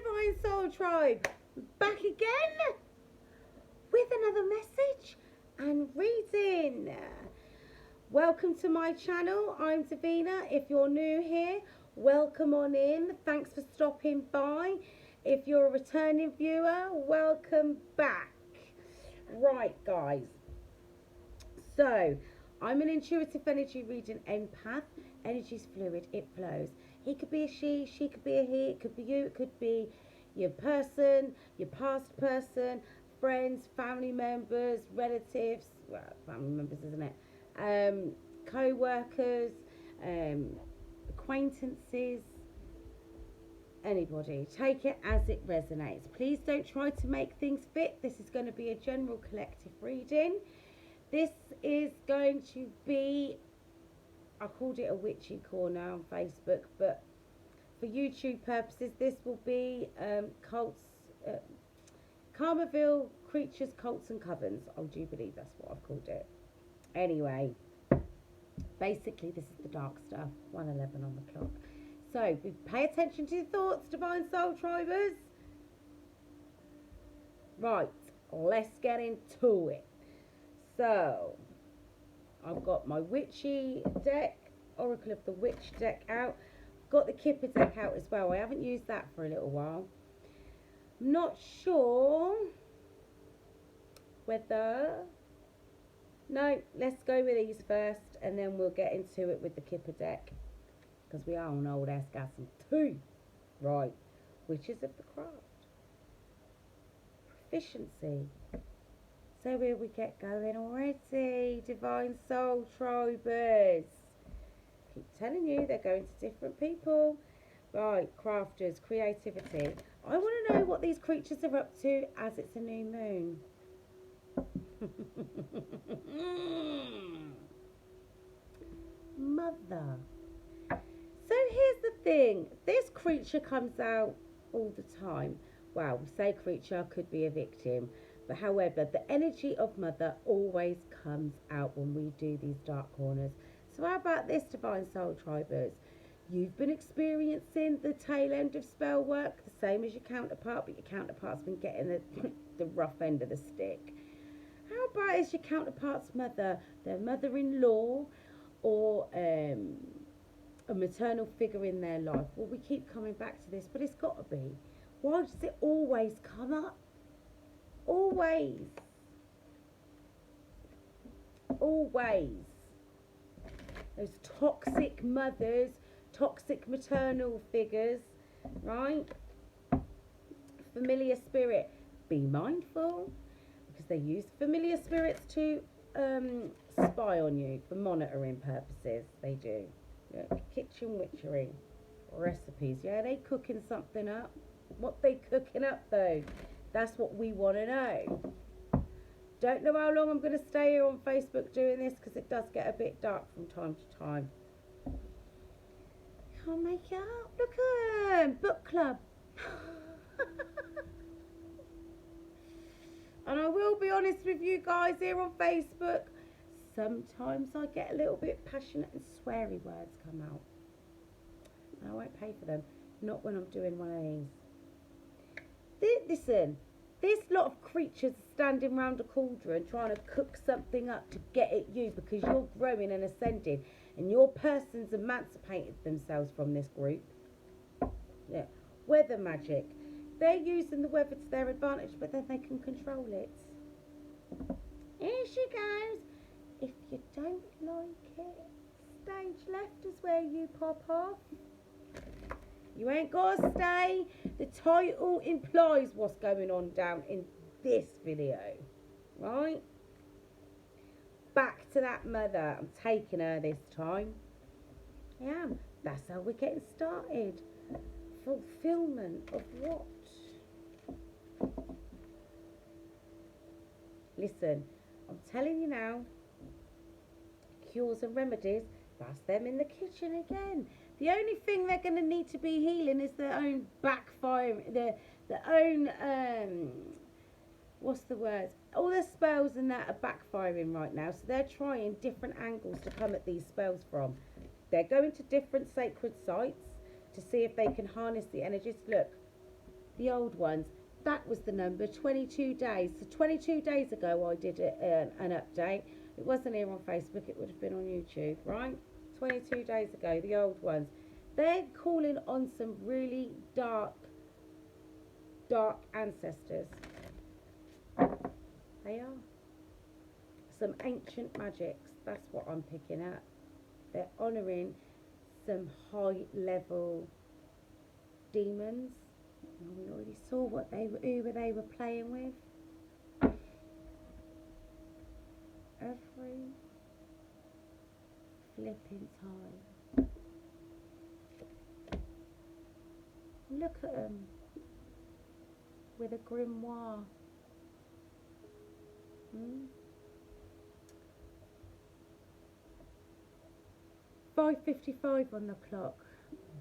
Divine Soul Tribe, back again with another message and reading. Welcome to my channel. I'm Divina. If you're new here, welcome on in. Thanks for stopping by. If you're a returning viewer, welcome back. Right, guys. So, I'm an intuitive energy reading empath. Energy's fluid, it flows. He could be a she could be a he, it could be you, it could be your person, your past person, friends, family members, relatives, well, family members, isn't it? Co-workers, acquaintances, anybody. Take it as it resonates. Please don't try to make things fit. This is going to be a general collective reading. This is going to be, I called it a witchy corner on Facebook, but for YouTube purposes, this will be cults, Karmaville, creatures, cults and covens. I do believe that's what I've called it. Anyway, basically this is the dark stuff, 1:11 on the clock. So, pay attention to your thoughts, Divine Soul Tribers. Right, let's get into it. So, I've got my witchy deck, Oracle of the Witch deck out. Got the Kipper deck out as well. I haven't used that for a little while. Not sure whether... No, let's go with these first and then we'll get into it with the Kipper deck. Because we are on old Asgasm 2. Right. Witches of the Craft. Proficiency. So here we get going already, Divine Soul Tribers. Keep telling you, they're going to different people. Right, crafters, creativity. I want to know what these creatures are up to as it's a new moon. Mother. So here's the thing. This creature comes out all the time. Well, we say creature, could be a victim. But however, the energy of Mother always comes out when we do these dark corners. So how about this, Divine Soul Tribers? You've been experiencing the tail end of spell work, the same as your counterpart, but your counterpart's been getting the rough end of the stick. How about is your counterpart's mother, their mother-in-law, or a maternal figure in their life? Well, we keep coming back to this, but it's got to be. Why does it always come up? Always. Always. Those toxic mothers, toxic maternal figures, right? Familiar spirit. Be mindful, because they use familiar spirits to spy on you for monitoring purposes. They do. Yeah, kitchen witchery. Recipes. Yeah, they cooking something up. What they cooking up though? That's what we want to know. Don't know how long I'm going to stay here on Facebook doing this because it does get a bit dark from time to time. Can't make it out. Look at them. Book club. And I will be honest with you guys here on Facebook. Sometimes I get a little bit passionate and sweary words come out. And I won't pay for them. Not when I'm doing one of these. Listen, this lot of creatures are standing round a cauldron trying to cook something up to get at you because you're growing and ascending and your person's emancipated themselves from this group. Yeah, weather magic. They're using the weather to their advantage, but then they can control it. Here she goes. If you don't like it, stage left is where you pop off. You ain't got to stay. The title implies what's going on down in this video. Right? Back to that mother. I'm taking her this time. I am. That's how we're getting started. Fulfillment of what? Listen, I'm telling you now. Cures and remedies. That's them in the kitchen again. The only thing they're going to need to be healing is their own backfire, their own, what's the word? All their spells and that are backfiring right now. So they're trying different angles to come at these spells from. They're going to different sacred sites to see if they can harness the energies. Look, the old ones. That was the number, 22 days. So 22 days ago I did an update. It wasn't here on Facebook, it would have been on YouTube, right? 22 days ago, the old ones. They're calling on some really dark ancestors. They are. Some ancient magics, that's what I'm picking up. They're honouring some high level demons. We already saw what who they were playing with. Every flipping time. Look at them with a grimoire. 5:55 on the clock.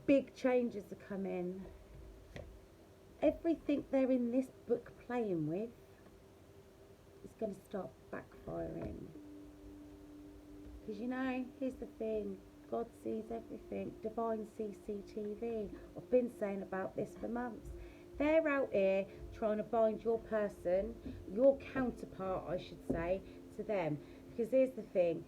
Big changes are coming. Everything they're in this book playing with is going to start backfiring. Because you know, here's the thing. God sees everything. Divine CCTV. I've been saying about this for months. They're out here trying to bind your person, your counterpart I should say, to them. Because here's the thing.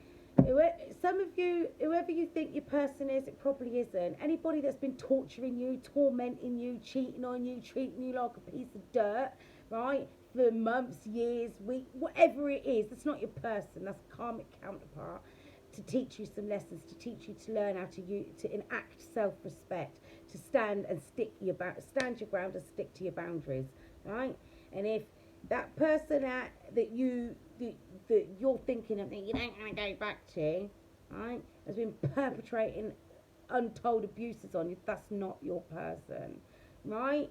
Some of you, whoever you think your person is, it probably isn't. Anybody that's been torturing you, tormenting you, cheating on you, treating you like a piece of dirt, right, for months, years, weeks, whatever it is, that's not your person. That's a karmic counterpart to teach you some lessons, to teach you to learn how to enact self-respect, to stand your ground and stick to your boundaries, right? And if that person that you're thinking of that you don't want to go back to, right, has been perpetrating untold abuses on you, that's not your person, right?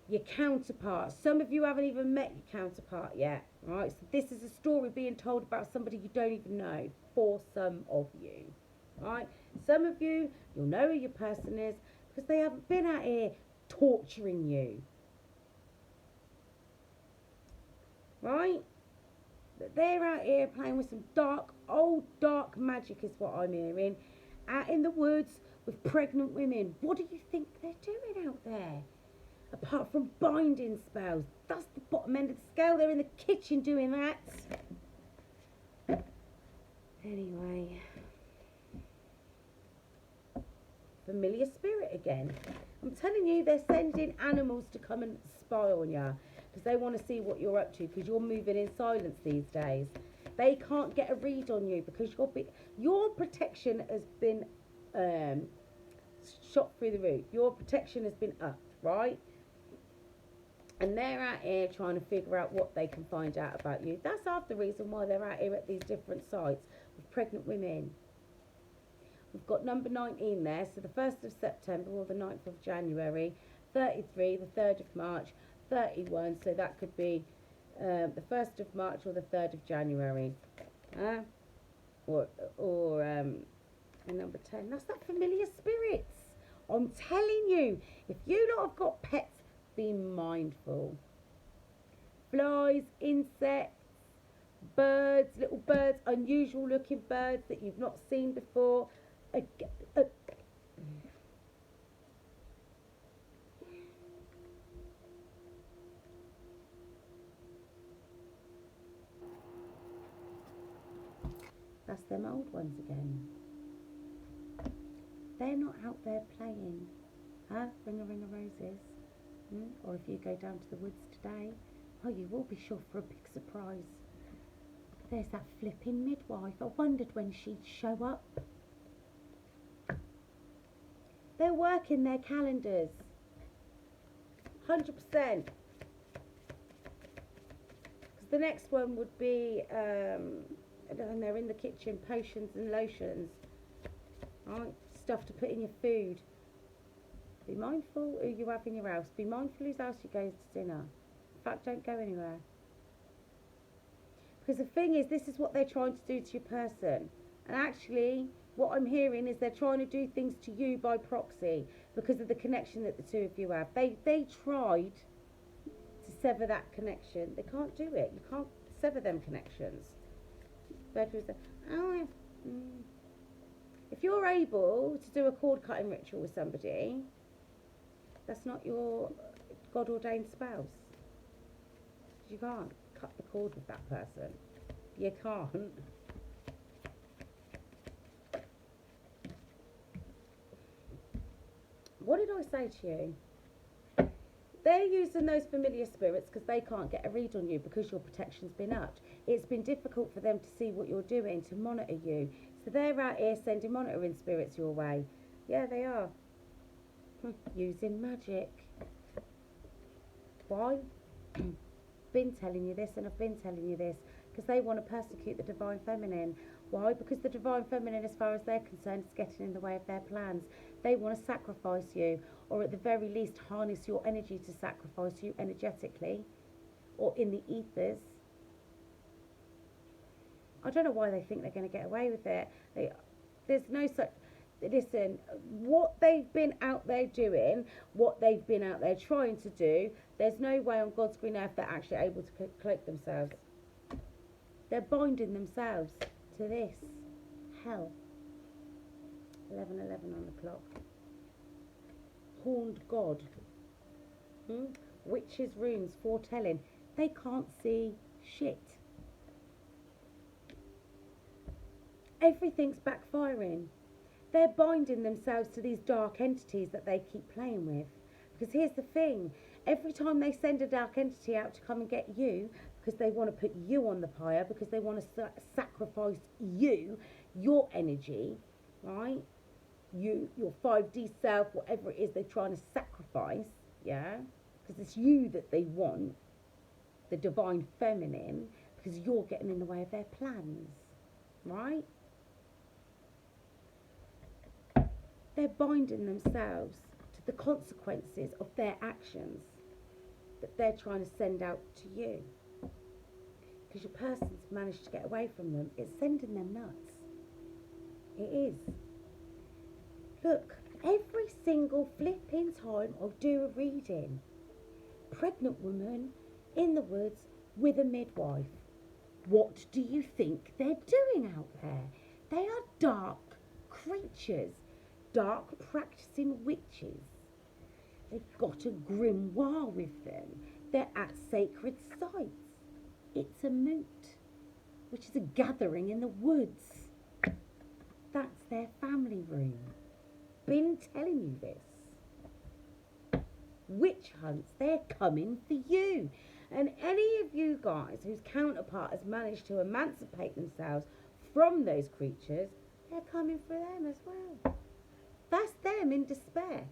Your counterpart. Some of you haven't even met your counterpart yet, right? So this is a story being told about somebody you don't even know, for some of you, right? Some of you, you'll know who your person is because they haven't been out here torturing you, right? They're out here playing with some dark magic is what I'm hearing, out in the woods with pregnant women. What do you think they're doing out there? Apart from binding spells, that's the bottom end of the scale. They're in the kitchen doing that. Anyway, familiar spirit again. I'm telling you, they're sending animals to come and spy on you because they want to see what you're up to, because you're moving in silence these days. They can't get a read on you because your protection has been shot through the roof. Your protection has been upped, right? And they're out here trying to figure out what they can find out about you. That's half the reason why they're out here at these different sites with pregnant women. We've got number 19 there, so the 1st of September or the 9th of January, 33, the 3rd of March, 31, so that could be the 1st of March or the 3rd of January. Or number 10, that's that familiar spirits. I'm telling you, if you lot have got pets, be mindful. Flies, insects, birds, little birds, unusual looking birds that you've not seen before. That's them old ones again. They're not out there playing. Ring a roses. Or if you go down to the woods today, oh, you will be sure for a big surprise. There's that flipping midwife. I wondered when she'd show up. They're working their calendars. 100%. Because the next one would be, and they're in the kitchen, potions and lotions. Right? Stuff to put in your food. Be mindful who you have in your house. Be mindful whose house you go to dinner. In fact, don't go anywhere. Because the thing is, this is what they're trying to do to your person. And actually, what I'm hearing is they're trying to do things to you by proxy because of the connection that the two of you have. They tried to sever that connection. They can't do it. You can't sever them connections. If you're able to do a cord cutting ritual with somebody, That's not your God-ordained spouse. You can't cut the cord with that person. You can't. What did I say to you? They're using those familiar spirits because they can't get a read on you because your protection's been upped. It's been difficult for them to see what you're doing, to monitor you. So they're out here sending monitoring spirits your way. Yeah, they are. Using magic. Why? Been telling you this, and I've been telling you this, because they want to persecute the divine feminine. Why? Because the divine feminine, as far as they're concerned, is getting in the way of their plans. They want to sacrifice you, or at the very least harness your energy to sacrifice you energetically, or in the ethers. I don't know why they think they're going to get away with it. There's no such... Listen, what they've been out there doing, what they've been out there trying to do, there's no way on God's green earth they're actually able to cloak themselves. They're binding themselves to this hell. 11:11 on the clock. Horned God. Witches' runes foretelling. They can't see shit. Everything's backfiring. They're binding themselves to these dark entities that they keep playing with. Because here's the thing. Every time they send a dark entity out to come and get you, because they want to put you on the pyre, because they want to sacrifice you, your energy, right? You, your 5D self, whatever it is they're trying to sacrifice, yeah? Because it's you that they want, the divine feminine, because you're getting in the way of their plans, right? They're binding themselves to the consequences of their actions that they're trying to send out to you. Because your person's managed to get away from them. It's sending them nuts. It is. Look, every single flipping time I do a reading, pregnant woman in the woods with a midwife. What do you think they're doing out there? They are dark creatures. Dark practicing witches. They've got a grimoire with them. They're at sacred sites. It's a moot, which is a gathering in the woods. That's their family room. Been telling you this. Witch hunts, they're coming for you. And any of you guys whose counterpart has managed to emancipate themselves from those creatures, they're coming for them as well. That's them in despair.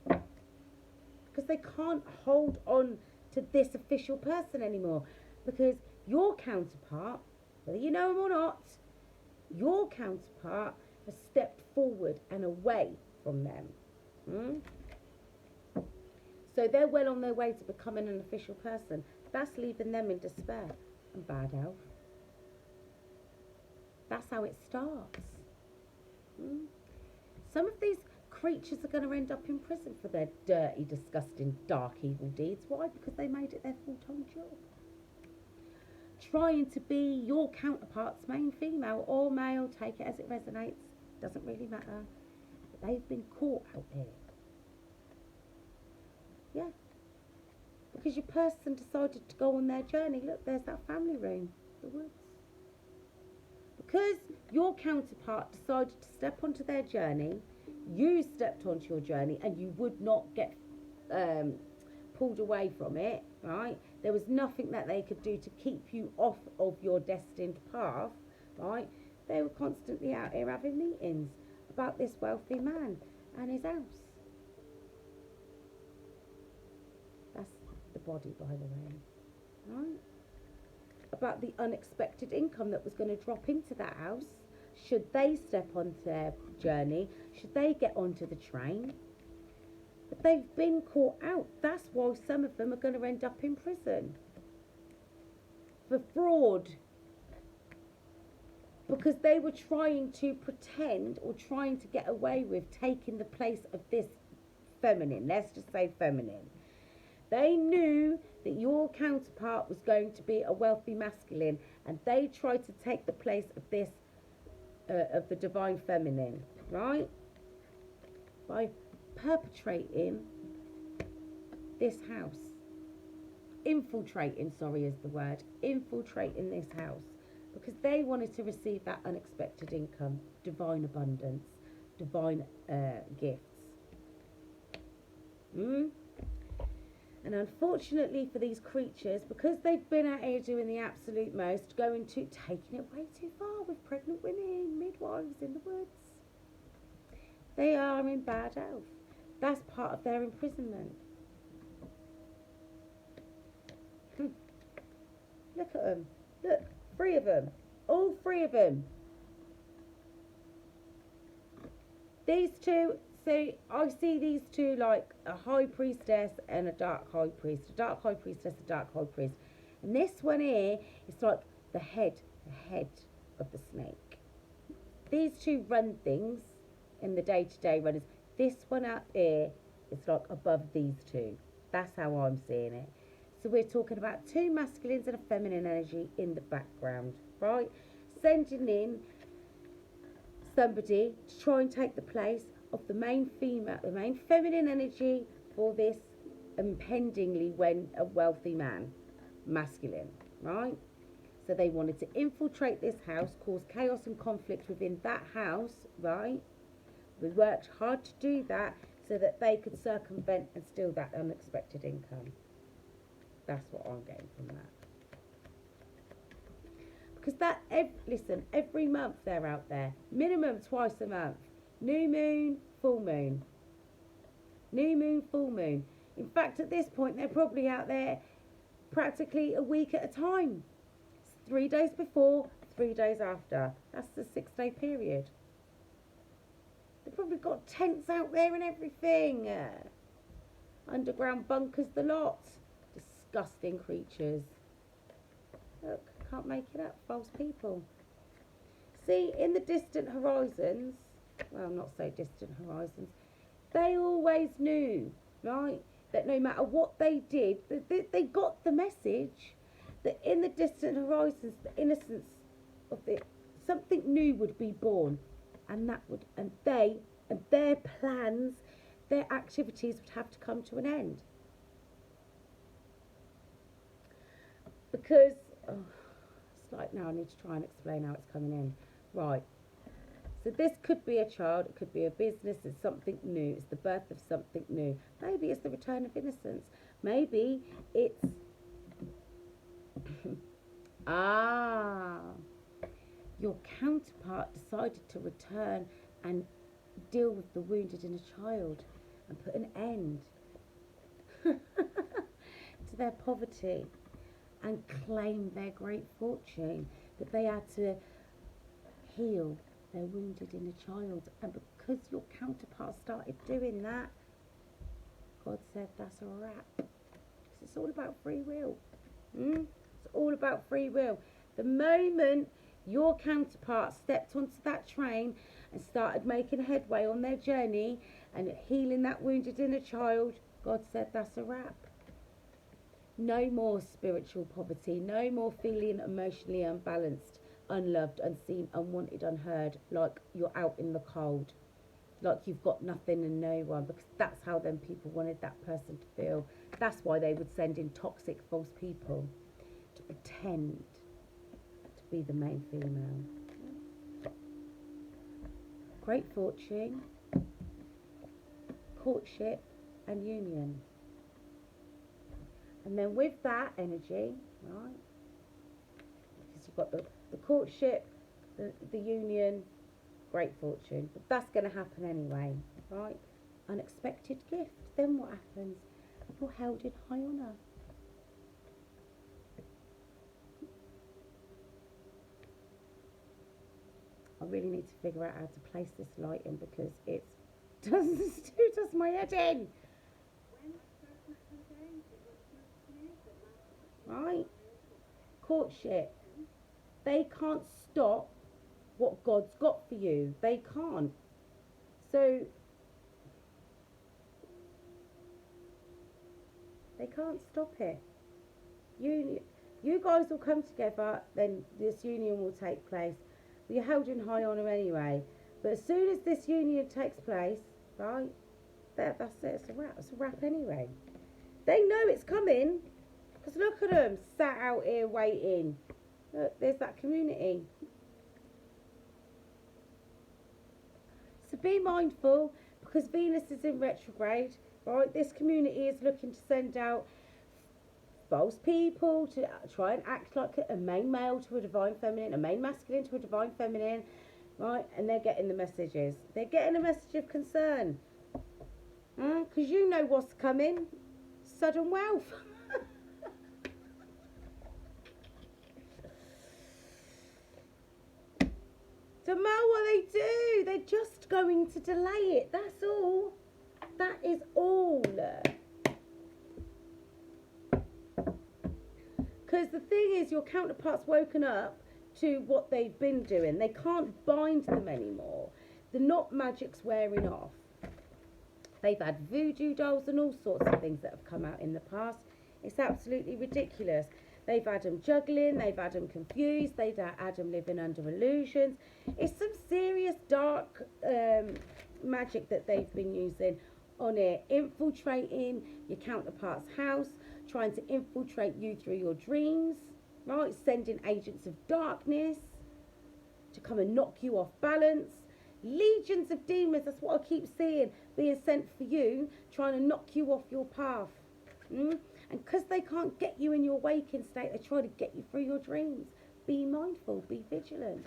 Because they can't hold on to this official person anymore. Because your counterpart, whether you know him or not, your counterpart has stepped forward and away from them. So they're well on their way to becoming an official person. That's leaving them in despair and bad health. That's how it starts. Some of these creatures are going to end up in prison for their dirty, disgusting, dark, evil deeds. Why? Because they made it their full-time job. Trying to be your counterpart's main female or male, take it as it resonates, doesn't really matter. But they've been caught out here. Yeah. Because your person decided to go on their journey. Look, there's that family room, the woods. Because your counterpart decided to step onto their journey, you stepped onto your journey and you would not get pulled away from it, right? There was nothing that they could do to keep you off of your destined path, right? They were constantly out here having meetings about this wealthy man and his house. That's the body, by the way, right? About the unexpected income that was going to drop into that house should they step onto their journey, should they get onto the train. But they've been caught out. That's why some of them are going to end up in prison for fraud, because they were trying to pretend or trying to get away with taking the place of this feminine. Let's just say feminine. They knew that your counterpart was going to be a wealthy masculine, and they tried to take the place of this, of the divine feminine, right? By perpetrating this house. Infiltrating, sorry, is the word. Infiltrating this house. Because they wanted to receive that unexpected income, divine abundance, divine gifts. And unfortunately for these creatures, because they've been out here doing the absolute most, taking it way too far with pregnant women, midwives in the woods, they are in bad health. That's part of their imprisonment. Look at them. Look, 3 of them. All 3 of them. These 2, so I see these 2 like a high priestess and a dark high priest. A dark high priestess, a dark high priest. And this one here is like the head of the snake. These 2 run things in the day-to-day runners. This one up here is like above these 2. That's how I'm seeing it. So we're talking about 2 masculines and a feminine energy in the background, right? Sending in somebody to try and take the place of the main female, the main feminine energy for this impendingly wealthy man, masculine, right? So they wanted to infiltrate this house, cause chaos and conflict within that house, right? We worked hard to do that so that they could circumvent and steal that unexpected income. That's what I'm getting from that. Because listen, every month they're out there. Minimum twice a month. New moon, full moon. New moon, full moon. In fact, at this point, they're probably out there practically a week at a time. 3 days before, 3 days after. That's the 6-day period. They've probably got tents out there and everything. Underground bunkers, the lot. Disgusting creatures. Look, can't make it up. False people. See, in the distant horizons, well, not so distant horizons, they always knew, right, that no matter what they did, they got the message that in the distant horizons, the innocence of something new would be born, and their plans, their activities would have to come to an end. Because, it's like now I need to try and explain how it's coming in. Right. So this could be a child, it could be a business, it's something new, it's the birth of something new. Maybe it's the return of innocence. Maybe it's... your counterpart decided to return and deal with the wounded inner child and put an end to their poverty and claim their great fortune, that they had to heal their wounded inner child. And because your counterpart started doing that, God said that's a wrap. Because it's all about free will. It's all about free will. The moment your counterpart stepped onto that train and started making headway on their journey and healing that wounded inner child, God said that's a wrap. No more spiritual poverty, no more feeling emotionally unbalanced, unloved, unseen, unwanted, unheard, like you're out in the cold, like you've got nothing and no one, because that's how them people wanted that person to feel. That's why they would send in toxic, false people to pretend to be the main female. Great fortune, courtship and union. And then with that energy, right, because you've got the courtship, the union, great fortune. But that's going to happen anyway, right? Unexpected gift. Then what happens? You're held in high honour. I really need to figure out how to place this light in because it does my head in. Right? Courtship. They can't stop what God's got for you. They can't. So they can't stop it. You guys will come together, then this union will take place. You're held in high honour anyway. But as soon as this union takes place, right, There, that's it. It's a wrap. It's a wrap anyway. They know it's coming. Because look at them, sat out here waiting. Look, there's that community. So be mindful, because Venus is in retrograde, right? This community is looking to send out false people to try and act like a main male to a divine feminine, a main masculine to a divine feminine, right? And they're getting the messages. They're getting a message of concern. Because you know what's coming. Sudden wealth. So what they do, they're just going to delay it. That's all. That is all. Because the thing is, your counterpart's woken up to what they've been doing. They can't bind them anymore. The knot magic's wearing off. They've had voodoo dolls and all sorts of things that have come out in the past. It's absolutely ridiculous. They've had them juggling, they've had them confused, they've had them living under illusions. It's some serious dark magic that they've been using on it, infiltrating your counterpart's house, trying to infiltrate you through your dreams, right? Sending agents of darkness to come and knock you off balance. Legions of demons, that's what I keep seeing, being sent for you, trying to knock you off your path. And because they can't get you in your waking state, they try to get you through your dreams. Be mindful, be vigilant.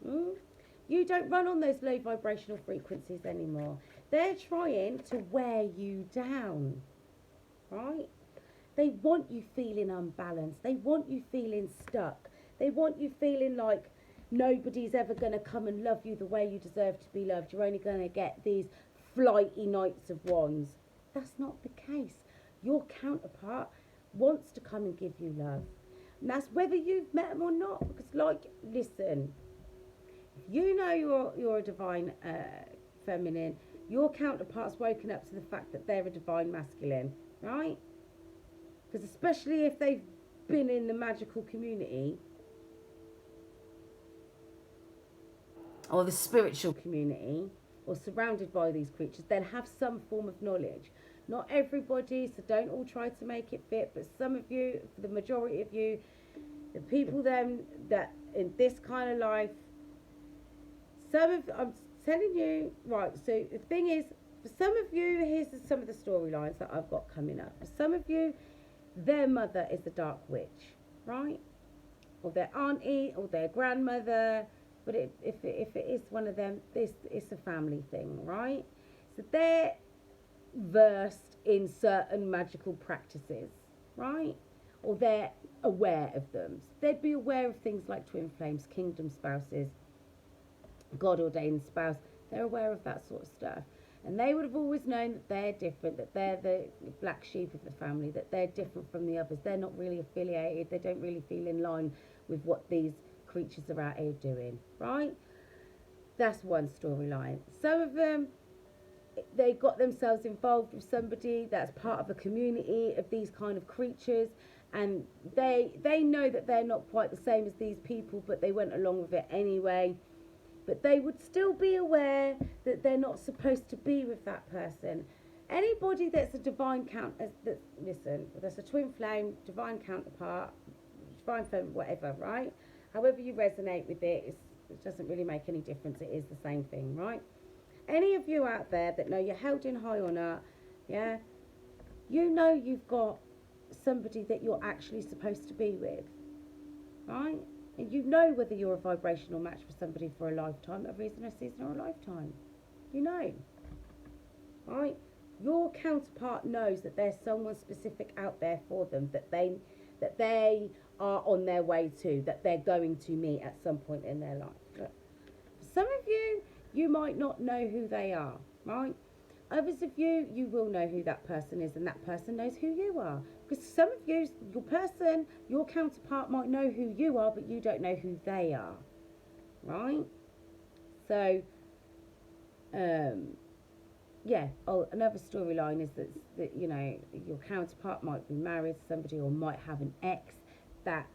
You don't run on those low vibrational frequencies anymore. They're trying to wear you down, right? They want you feeling unbalanced. They want you feeling stuck. They want you feeling like nobody's ever going to come and love you the way you deserve to be loved. You're only going to get these flighty Knights of Wands. That's not the case. Your counterpart wants to come and give you love. And that's whether you've met them or not. Because, like, listen, if you know you're a divine feminine, your counterpart's woken up to the fact that they're a divine masculine, right? Because especially if they've been in the magical community or the spiritual community, or surrounded by these creatures, they'll have some form of knowledge. Not everybody, so don't all try to make it fit, but some of you, for the majority of you, the people then that in this kind of life, I'm telling you, right, so the thing is, for some of you, here's some of the storylines that I've got coming up. For some of you, their mother is the dark witch, right? Or their auntie, or their grandmother. But if it is one of them, this is a family thing, right? So they're versed in certain magical practices, right? Or they're aware of them. So they'd be aware of things like twin flames, kingdom spouses, God-ordained spouse. They're aware of that sort of stuff. And they would have always known that they're different, that they're the black sheep of the family, that they're different from the others. They're not really affiliated. They don't really feel in line with what these creatures are out here doing, right? That's one storyline. Some of them, they got themselves involved with somebody that's part of a community of these kind of creatures, and they know that they're not quite the same as these people, but they went along with it anyway. But they would still be aware that they're not supposed to be with that person. Anybody that's a divine that's a twin flame, divine counterpart, divine femme, whatever, right? However you resonate with it, it doesn't really make any difference. It is the same thing, right? Any of you out there that know you're held in high honour, yeah, you know you've got somebody that you're actually supposed to be with, right? And you know whether you're a vibrational match for somebody for a lifetime, a reason, a season, or a lifetime. You know, right? Your counterpart knows that there's someone specific out there for them that they are on their way to, that they're going to meet at some point in their life. Look, for some of you, you might not know who they are, right? Others of you, you will know who that person is, and that person knows who you are. Because some of you, your counterpart might know who you are, but you don't know who they are, right? So, yeah. Oh, another storyline is that you know, your counterpart might be married to somebody, or might have an ex that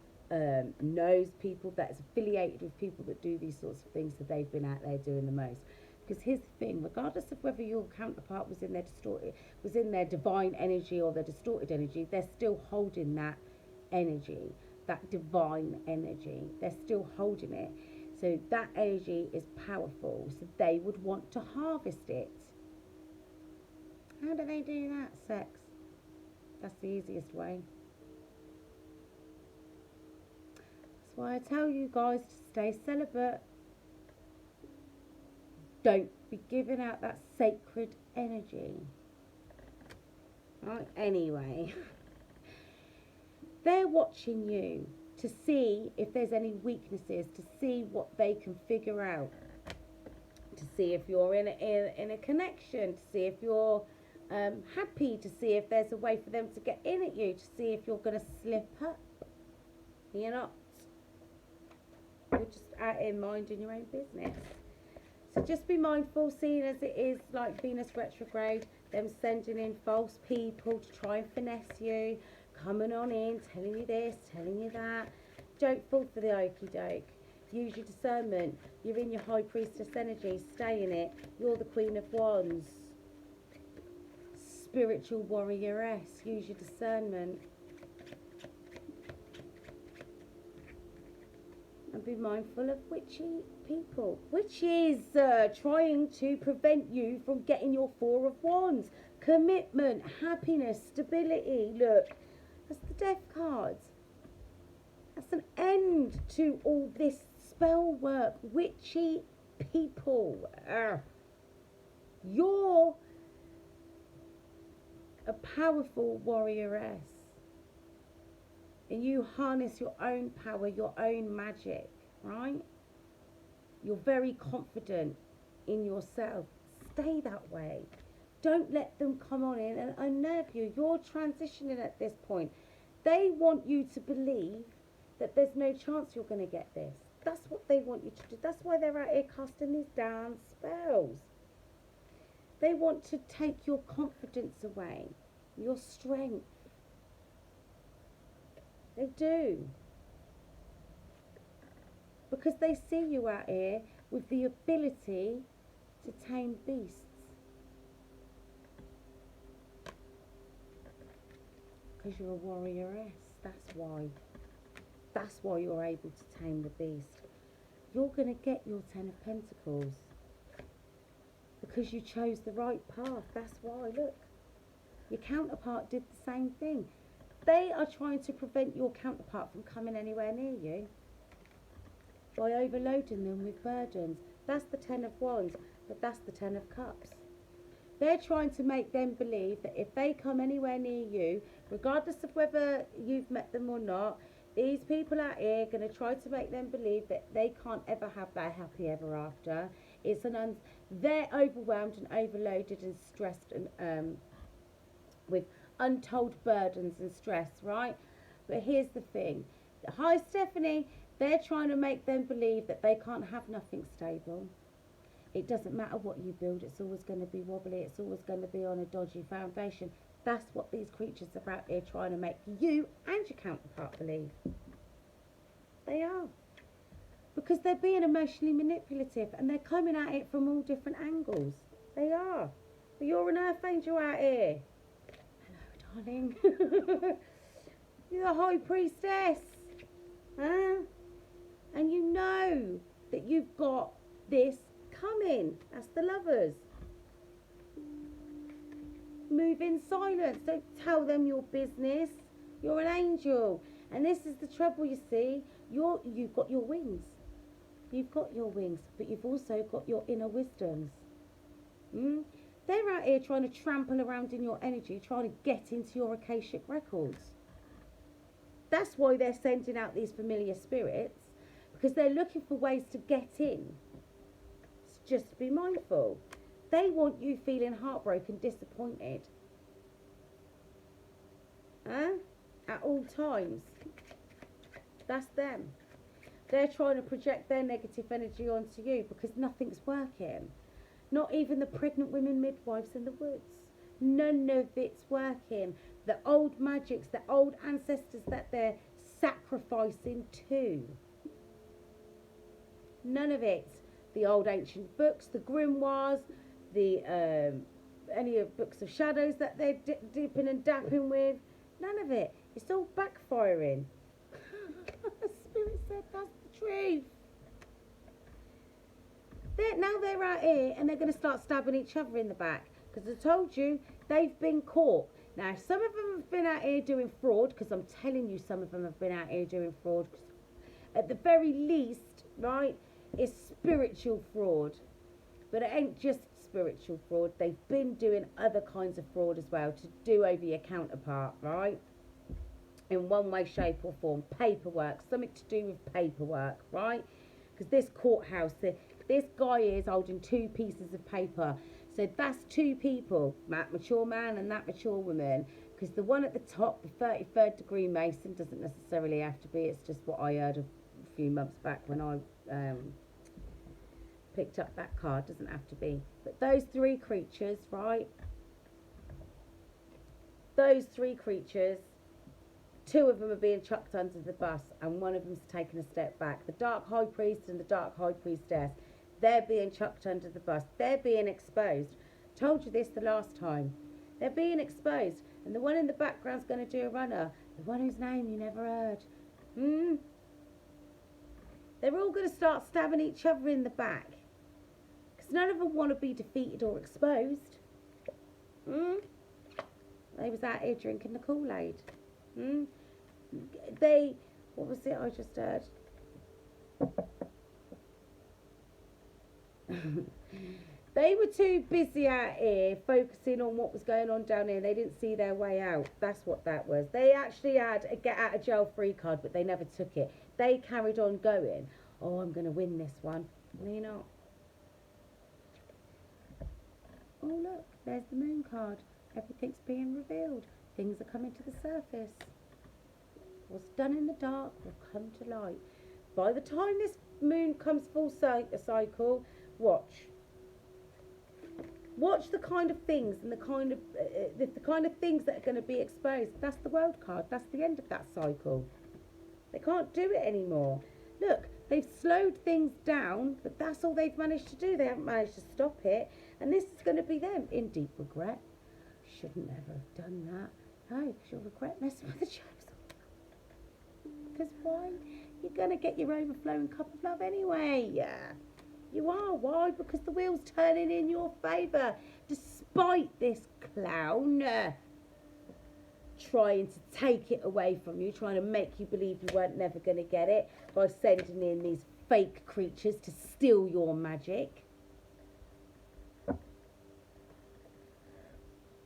knows people, that is affiliated with people that do these sorts of things, so they've been out there doing the most. Because here's the thing, regardless of whether your counterpart was in their divine energy or their distorted energy, they're still holding that energy, that divine energy. They're still holding it. So that energy is powerful. So they would want to harvest it. How do they do that? Sex. That's the easiest way. That's why I tell you guys to stay celibate. Don't be giving out that sacred energy. Right, anyway. They're watching you to see if there's any weaknesses, to see what they can figure out, to see if you're in a connection, to see if you're happy, to see if there's a way for them to get in at you, to see if you're going to slip up. You're not. You're just out here minding your own business. So just be mindful, seeing as it is like Venus retrograde, them sending in false people to try and finesse you, coming on in, telling you this, telling you that. Don't fall for the okie doke. Use your discernment. You're in your high priestess energy. Stay in it. You're the Queen of Wands. Spiritual warrioress. Use your discernment. And be mindful of witchy people. Witches trying to prevent you from getting your Four of Wands. Commitment, happiness, stability. Look, that's the Death card. That's an end to all this spell work. Witchy people. You're a powerful warrioress. And you harness your own power, your own magic, right? You're very confident in yourself. Stay that way. Don't let them come on in and unnerve you. You're transitioning at this point. They want you to believe that there's no chance you're going to get this. That's what they want you to do. That's why they're out here casting these damn spells. They want to take your confidence away, your strength. They do. Because they see you out here with the ability to tame beasts. Because you're a warrioress. That's why. That's why you're able to tame the beast. You're going to get your 10 of Pentacles. Because you chose the right path. That's why. Look. Your counterpart did the same thing. They are trying to prevent your counterpart from coming anywhere near you by overloading them with burdens. That's the 10 of Wands, but that's the 10 of Cups. They're trying to make them believe that if they come anywhere near you, regardless of whether you've met them or not, these people out here are going to try to make them believe that they can't ever have that happy ever after. They're overwhelmed and overloaded and stressed and with untold burdens and stress, right? But here's the thing. Hi, Stephanie. They're trying to make them believe that they can't have nothing stable. It doesn't matter what you build. It's always going to be wobbly. It's always going to be on a dodgy foundation. That's what these creatures are out here trying to make you and your counterpart believe. They are. Because they're being emotionally manipulative and they're coming at it from all different angles. They are. But you're an earth angel out here. Darling. You're the high priestess, huh? And you know that you've got this coming. That's the Lovers. Move in silence. Don't tell them your business. You're an angel, and this is the trouble. You see, you've got your wings. You've got your wings, but you've also got your inner wisdoms. They're out here trying to trample around in your energy, trying to get into your Akashic records. That's why they're sending out these familiar spirits, because they're looking for ways to get in. So just be mindful. They want you feeling heartbroken, disappointed. At all times. That's them. They're trying to project their negative energy onto you because nothing's working. Not even the pregnant women midwives in the woods. None of it's working. The old magics, the old ancestors that they're sacrificing to. None of it. the old ancient books, the grimoires, the any of books of shadows that they're dipping and dapping with. None of it. It's all backfiring. Spirit said that's the truth. Now they're out here and they're going to start stabbing each other in the back. Because I told you, they've been caught. Now, some of them have been out here doing fraud, because I'm telling you some of them have been out here doing fraud. At the very least, right, it's spiritual fraud. But it ain't just spiritual fraud. They've been doing other kinds of fraud as well to do over your counterpart, right? In one way, shape or form. Paperwork, something to do with paperwork, right? Because this courthouse, this guy is holding 2 pieces of paper. So that's 2 people, that mature man and that mature woman. Because the one at the top, the 33rd degree Mason, doesn't necessarily have to be. It's just what I heard a few months back when I picked up that card. Doesn't have to be. But those 3 creatures, right? Those 3 creatures, 2 of them are being chucked under the bus and one of them's taken a step back. The Dark High Priest and the Dark High Priestess. They're being chucked under the bus. They're being exposed. Told you this the last time. They're being exposed. And the one in the background's going to do a runner. The one whose name you never heard. They're all going to start stabbing each other in the back. Because none of them want to be defeated or exposed. They was out here drinking the Kool-Aid. What was it I just heard? They were too busy out here focusing on what was going on down here. They didn't see their way out. That's what that was. They actually had a get out of jail free card, but they never took it. They carried on going. Oh, I'm going to win this one. No, you're not. Oh, look, there's the moon card. Everything's being revealed. Things are coming to the surface. What's done in the dark will come to light. By the time this moon comes full cycle, watch the kind of things and the kind of things that are going to be exposed. That's the world card. That's the end of that cycle. They can't do it anymore. Look, they've slowed things down, but that's all they've managed to do. They haven't managed to stop it, and this is going to be them in deep regret. Shouldn't ever have done that. No, because you'll regret messing with the chosen. Because why? You're going to get your overflowing cup of love anyway. Yeah. You are. Why? Because the wheel's turning in your favour. Despite this clown trying to take it away from you, trying to make you believe you weren't never going to get it by sending in these fake creatures to steal your magic.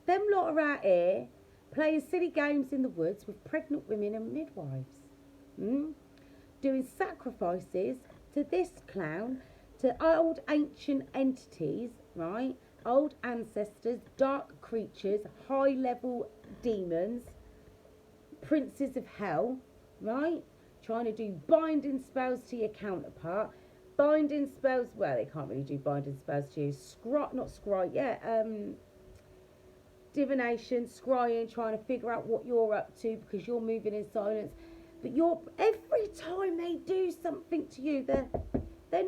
Them lot are out here playing silly games in the woods with pregnant women and midwives. Doing sacrifices to this clown, to old ancient entities, right? Old ancestors, dark creatures, high level demons, princes of hell, right? Trying to do binding spells to your counterpart. Binding spells, well, they can't really do binding spells to you. Divination, scrying, trying to figure out what you're up to because you're moving in silence. But every time they do something to you, they're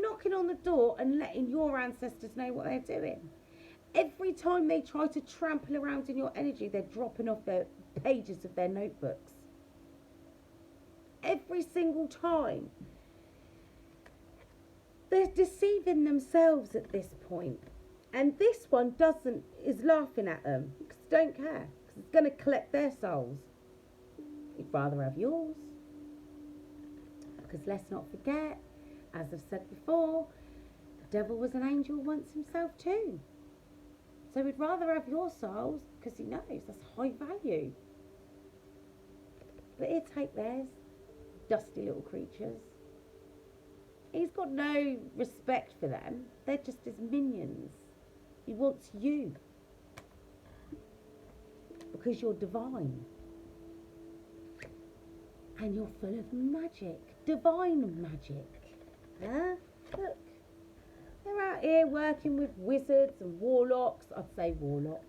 knocking on the door and letting your ancestors know what they're doing. Every time they try to trample around in your energy, they're dropping off their pages of their notebooks. Every single time. They're deceiving themselves at this point. And this one is laughing at them because they don't care. Because it's going to collect their souls. You'd rather have yours. Because let's not forget, as I've said before, the devil was an angel once himself too. So we'd rather have your souls because he knows that's high value. But he'll take theirs, dusty little creatures. He's got no respect for them. They're just his minions. He wants you. Because you're divine. And you're full of magic. Divine magic. Huh? Look. They're out here working with wizards and warlocks. I'd say warlocks.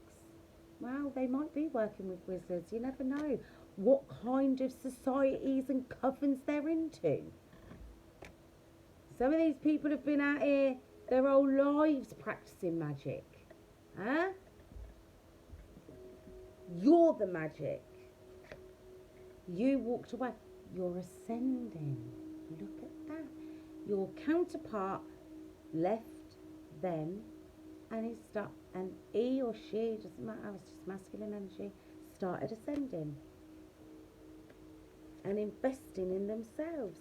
Well, they might be working with wizards. You never know what kind of societies and covens they're into. Some of these people have been out here their whole lives practicing magic. Huh? You're the magic. You walked away. You're ascending. Look at that. Your counterpart left then, and he or she, doesn't matter, it's just masculine energy, started ascending and investing in themselves,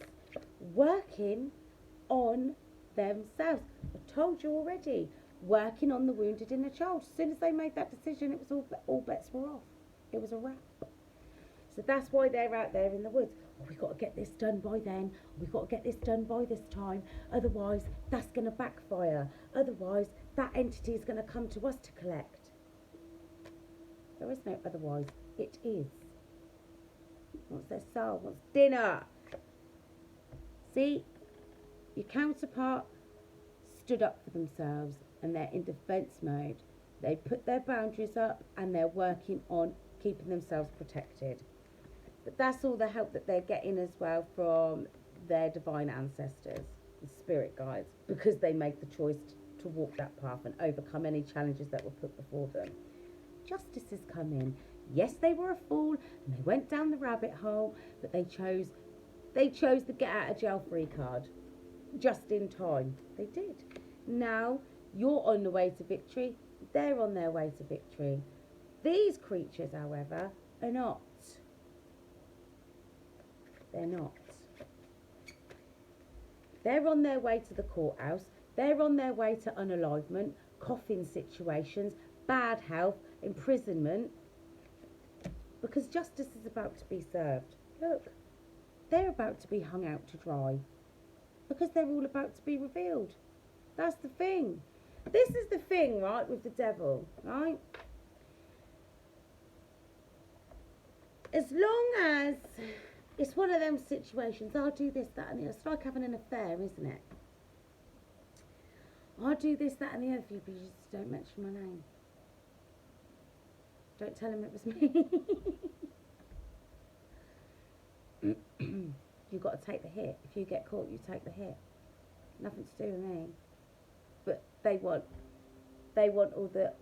working on themselves. I told you already, working on the wounded inner child. As soon as they made that decision, it was all bets were off. It was a wrap. So that's why they're out there in the woods. Oh, we've got to get this done by then. We've got to get this done by this time. Otherwise, that's going to backfire. Otherwise, that entity is going to come to us to collect. There is no otherwise. It is. What's their soul? What's dinner? See, your counterpart stood up for themselves and they're in defence mode. They put their boundaries up and they're working on keeping themselves protected. But that's all the help that they're getting as well from their divine ancestors, the spirit guides, because they made the choice to walk that path and overcome any challenges that were put before them. Justice has come in. Yes, they were a fool and they went down the rabbit hole, but they chose the get out of jail free card just in time. They did. Now you're on the way to victory. They're on their way to victory. These creatures, however, are not. They're not. They're on their way to the courthouse. They're on their way to unalivement, coffin situations, bad health, imprisonment, because justice is about to be served. Look, they're about to be hung out to dry because they're all about to be revealed. That's the thing. This is the thing, right, with the devil, right? As long as it's one of them situations, I'll do this, that and the other. It's like having an affair, isn't it? I'll do this, that and the other for you, but you just don't mention my name. Don't tell him it was me. You've got to take the hit. If you get caught, you take the hit. Nothing to do with me. But they want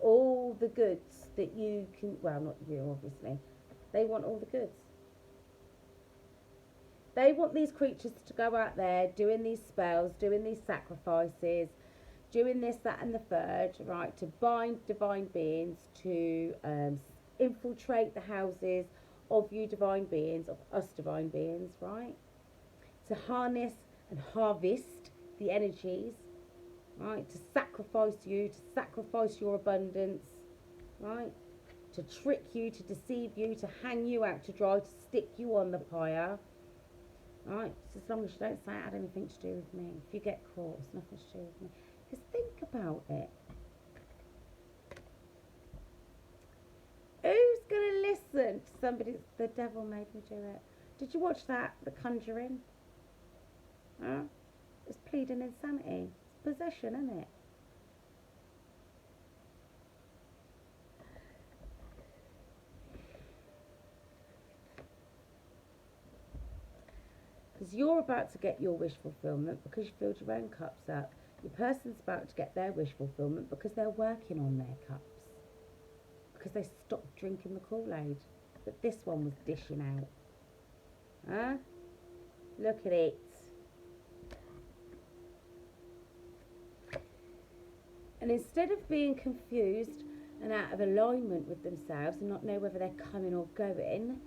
all the goods that you can, well, not you obviously. They want all the goods. They want these creatures to go out there doing these spells, doing these sacrifices, doing this, that and the third, right, to bind divine beings, to infiltrate the houses of you divine beings, of us divine beings, right, to harness and harvest the energies, right, to sacrifice you, to sacrifice your abundance, right, to trick you, to deceive you, to hang you out to dry, to stick you on the pyre. Right, so as long as you don't say it had anything to do with me. If you get caught, it's nothing to do with me. Because think about it. Who's going to listen to somebody? The devil made me do it. Did you watch that, The Conjuring? Huh? It's pleading insanity. It's possession, isn't it? Because you're about to get your wish fulfillment because you filled your own cups up. Your person's about to get their wish fulfillment because they're working on their cups. Because they stopped drinking the Kool-Aid that this one was dishing out. Huh? Look at it. And instead of being confused and out of alignment with themselves and not know whether they're coming or going,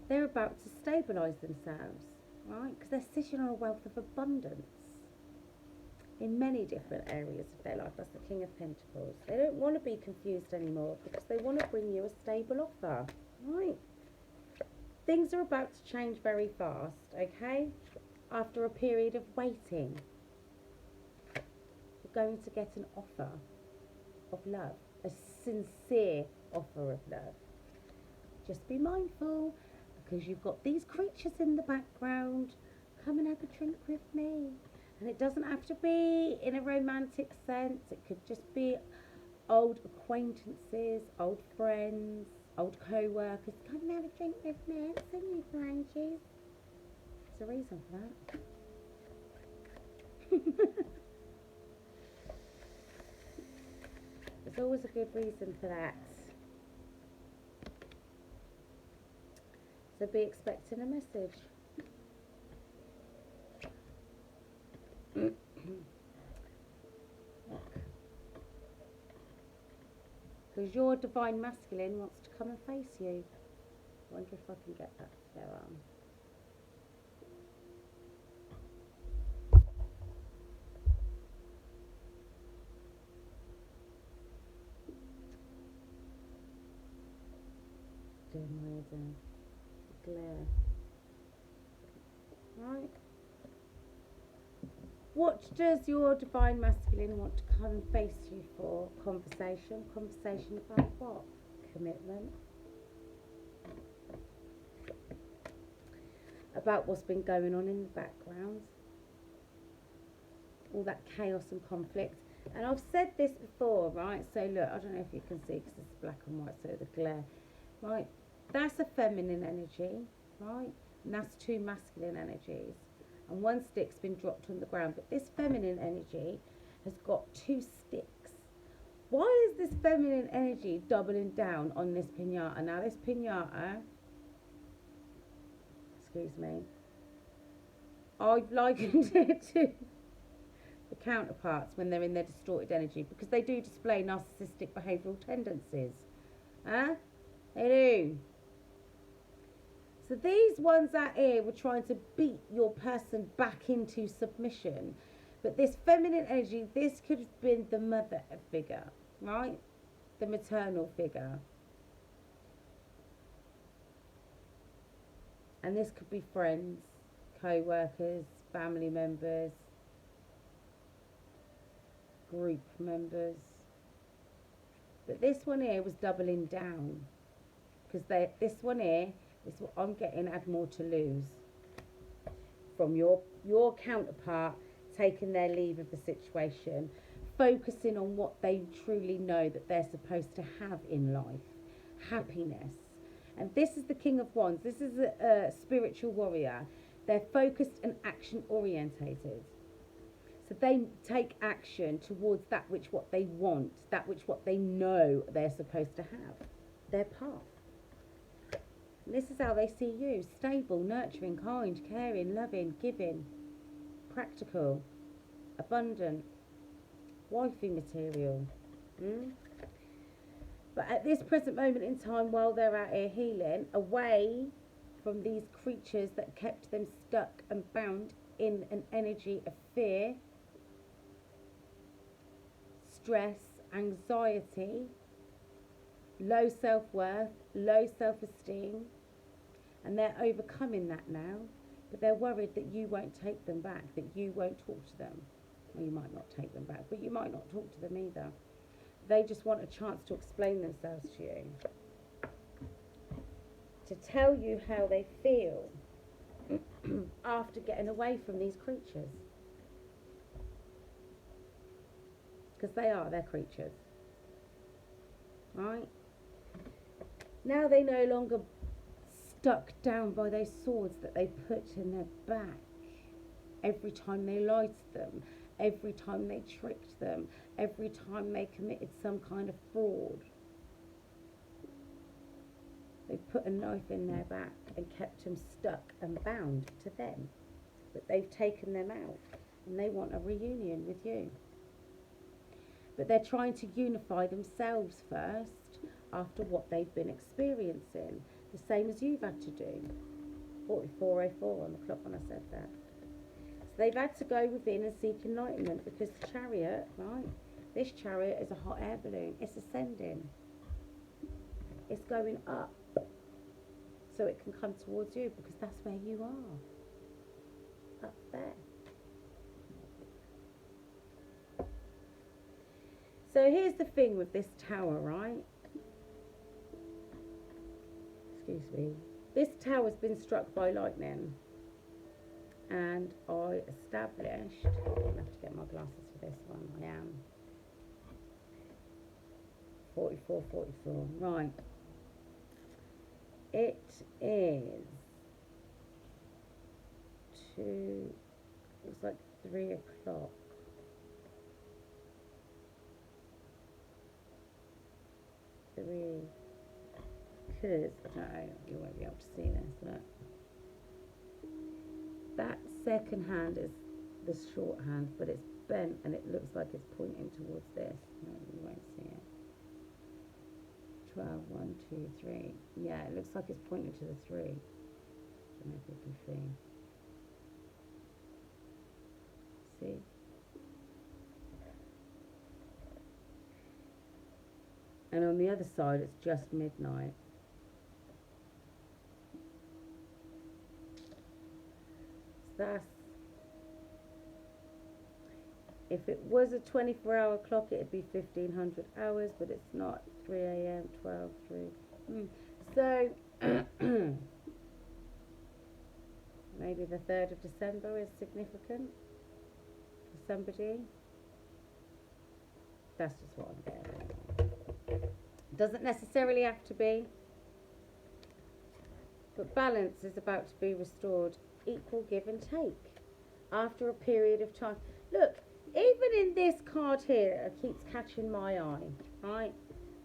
they're about to stabilise themselves. Right, because they're sitting on a wealth of abundance in many different areas of their life. That's the King of Pentacles. They don't want to be confused anymore because they want to bring you a stable offer. Right, things are about to change very fast, okay? After a period of waiting, you're going to get an offer of love, a sincere offer of love. Just be mindful, because you've got these creatures in the background. Come and have a drink with me. And it doesn't have to be in a romantic sense. It could just be old acquaintances, old friends, old co-workers. Come and have a drink with me. It's in you for ages. There's a reason for that. There's always a good reason for that. So be expecting a message. Because your divine masculine wants to come and face you. I wonder if I can get that to go on. Doing weird glare. Right. What does your divine masculine want to come and face you for? Conversation. Conversation about what? Commitment. About what's been going on in the background. All that chaos and conflict. And I've said this before, right? So look, I don't know if you can see because it's black and white, so the glare. Right? That's a feminine energy, right? And that's two masculine energies. And one stick's been dropped on the ground. But this feminine energy has got two sticks. Why is this feminine energy doubling down on this pinata? Now this pinata, excuse me, I've likened it to the counterparts when they're in their distorted energy, because they do display narcissistic behavioural tendencies. Huh? They do. So these ones out here were trying to beat your person back into submission. But this feminine energy, this could have been the mother figure, right? The maternal figure. And this could be friends, co-workers, family members, group members. But this one here was doubling down. Because this one here, is what I'm getting, had more to lose from your counterpart taking their leave of the situation, focusing on what they truly know that they're supposed to have in life, happiness. And this is the King of Wands. This is a spiritual warrior. They're focused and action orientated. So they take action towards that which what they want, that which what they know they're supposed to have, their path. And this is how they see you: stable, nurturing, kind, caring, loving, giving, practical, abundant, wifey material. But at this present moment in time, while they're out here healing, away from these creatures that kept them stuck and bound in an energy of fear, stress, anxiety, low self-worth, low self-esteem, and they're overcoming that now, but they're worried that you won't take them back, that you won't talk to them. Well, you might not take them back, but you might not talk to them either. They just want a chance to explain themselves to you, to tell you how they feel after getting away from these creatures. Because they're creatures. Right? Now they no longer stuck down by those swords that they put in their back every time they lied to them, every time they tricked them, every time they committed some kind of fraud. They put a knife in their back and kept them stuck and bound to them. But they've taken them out and they want a reunion with you. But they're trying to unify themselves first after what they've been experiencing. The same as you've had to do. 44:04 on the clock when I said that. So they've had to go within and seek enlightenment, because the chariot, right? This chariot is a hot air balloon. It's ascending. It's going up. So it can come towards you, because that's where you are. Up there. So here's the thing with this tower, right? Excuse me. This tower's been struck by lightning. And I established, I'm going to have to get my glasses for this one, I am. 44:44, right. It is it's like 3 o'clock. 3. Because, no, you won't be able to see this, look. That second hand is the short hand, but it's bent and it looks like it's pointing towards this. No, you won't see it. 12, 1, 2, 3. Yeah, it looks like it's pointing to the 3. I don't know if you can see. See? And on the other side, it's just midnight. So that's, if it was a 24-hour clock, it'd be 1500 hours, but it's not. 3 a.m., 12, 3. So, maybe the 3rd of December is significant for somebody. That's just what I'm getting. Doesn't necessarily have to be. But balance is about to be restored. Equal give and take. After a period of time. Look, even in this card here, it keeps catching my eye, right?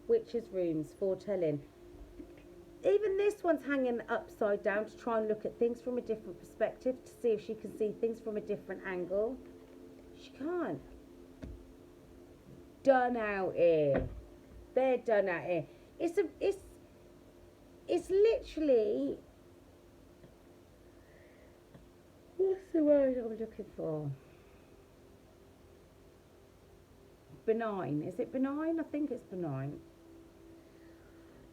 Witches' rooms, foretelling. Even this one's hanging upside down to try and look at things from a different perspective, to see if she can see things from a different angle. She can't. Done out here. They're done out here. It's literally, what's the word I'm looking for? Benign. Is it benign? I think it's benign.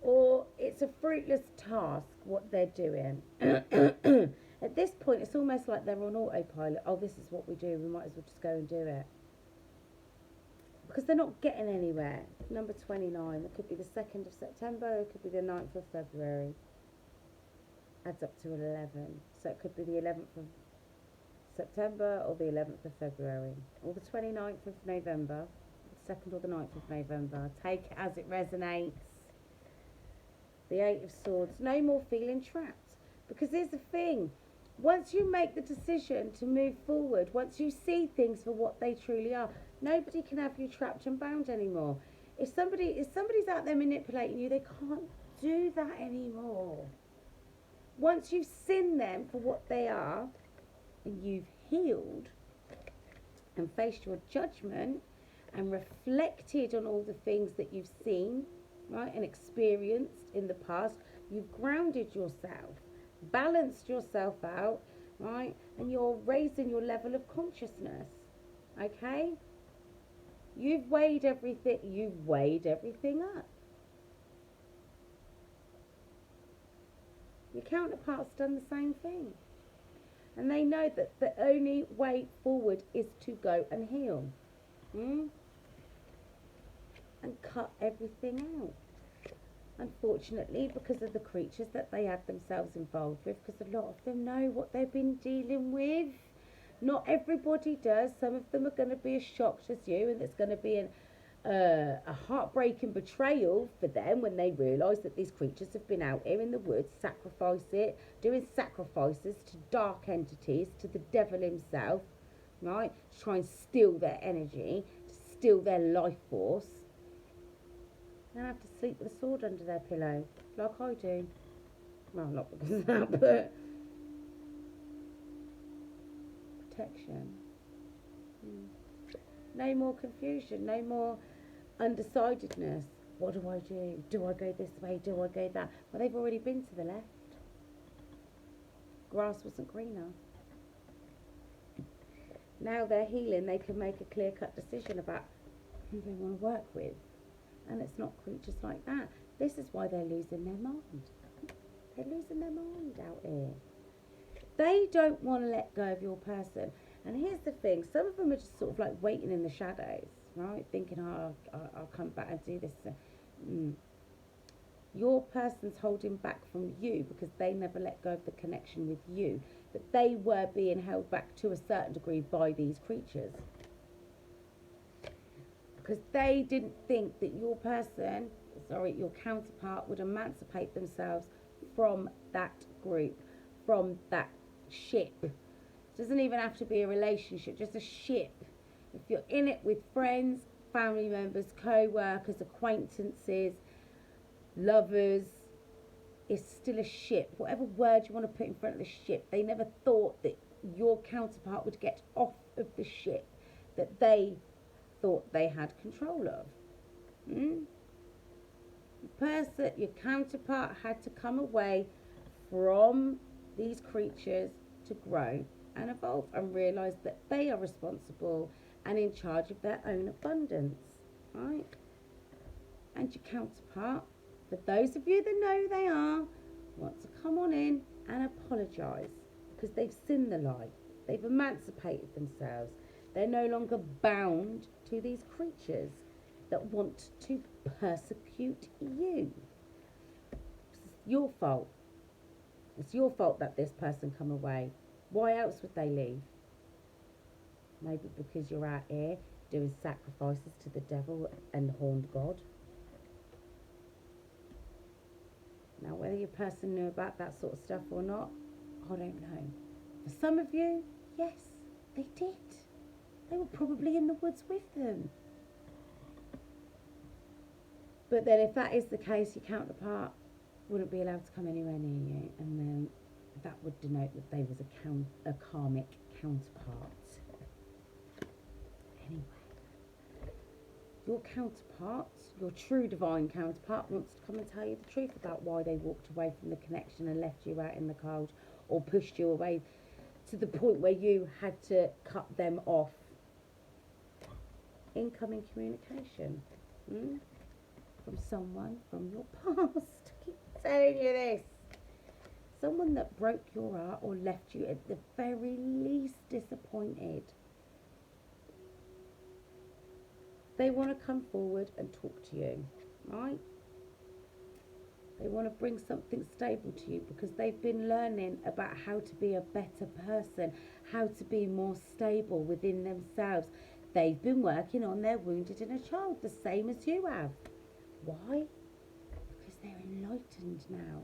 Or it's a fruitless task, what they're doing. At this point, it's almost like they're on autopilot. Oh, this is what we do. We might as well just go and do it. Because they're not getting anywhere. Number 29. It could be the 2nd of September. It could be the 9th of February. Adds up to 11. So it could be the 11th of September or the 11th of February. Or the 29th of November. The 2nd or the 9th of November. Take it as it resonates. The 8 of Swords. No more feeling trapped. Because here's the thing. Once you make the decision to move forward, once you see things for what they truly are, nobody can have you trapped and bound anymore. If somebody's out there manipulating you, they can't do that anymore. Once you've seen them for what they are, and you've healed and faced your judgment and reflected on all the things that you've seen, right, and experienced in the past, you've grounded yourself, balanced yourself out, right, and you're raising your level of consciousness, okay? You've weighed everything up. Your counterpart's done the same thing. And they know that the only way forward is to go and heal. And cut everything out. Unfortunately, because of the creatures that they had themselves involved with, because a lot of them know what they've been dealing with. Not everybody does. Some of them are going to be as shocked as you, and it's going to be a heartbreaking betrayal for them when they realise that these creatures have been out here in the woods, doing sacrifices to dark entities, to the devil himself, right? To try and steal their energy, to steal their life force. They have to sleep with a sword under their pillow, like I do. Well, not because of that, but protection. No more confusion, no more undecidedness. What do I do? Do I go this way? Do I go that? Well, they've already been to the left. Grass wasn't greener. Now they're healing, they can make a clear-cut decision about who they want to work with. And it's not creatures like that. This is why they're losing their mind. They're losing their mind out here. They don't want to let go of your person. And here's the thing. Some of them are just sort of like waiting in the shadows, right? Thinking, oh, I'll come back and do this. Your person's holding back from you because they never let go of the connection with you. But they were being held back to a certain degree by these creatures. Because they didn't think that your counterpart would emancipate themselves from that group, from that ship. It doesn't even have to be a relationship, just a ship. If you're in it with friends, family members, co-workers, acquaintances, Lovers is still a ship. Whatever word you want to put in front of the ship, they never thought that your counterpart would get off of the ship that they thought they had control of. Your counterpart had to come away from these creatures to grow and evolve and realise that they are responsible and in charge of their own abundance, right? And your counterpart, for those of you that know who they are, want to come on in and apologise because they've seen the light. They've emancipated themselves. They're no longer bound to these creatures that want to persecute you. It's your fault. It's your fault that this person come away. Why else would they leave? Maybe because you're out here doing sacrifices to the devil and horned God. Now, whether your person knew about that sort of stuff or not, I don't know. For some of you, yes, they did. They were probably in the woods with them. But then if that is the case, your counterpart wouldn't be allowed to come anywhere near you. And then that would denote that they was a karmic counterpart. Anyway, your counterpart, your true divine counterpart, wants to come and tell you the truth about why they walked away from the connection and left you out in the cold, or pushed you away to the point where you had to cut them off. Incoming communication from someone from your past. I keep telling you this. Someone that broke your heart or left you at the very least disappointed. They want to come forward and talk to you, right? They want to bring something stable to you because they've been learning about how to be a better person, how to be more stable within themselves. They've been working on their wounded inner child, the same as you have. Why? Because they're enlightened now.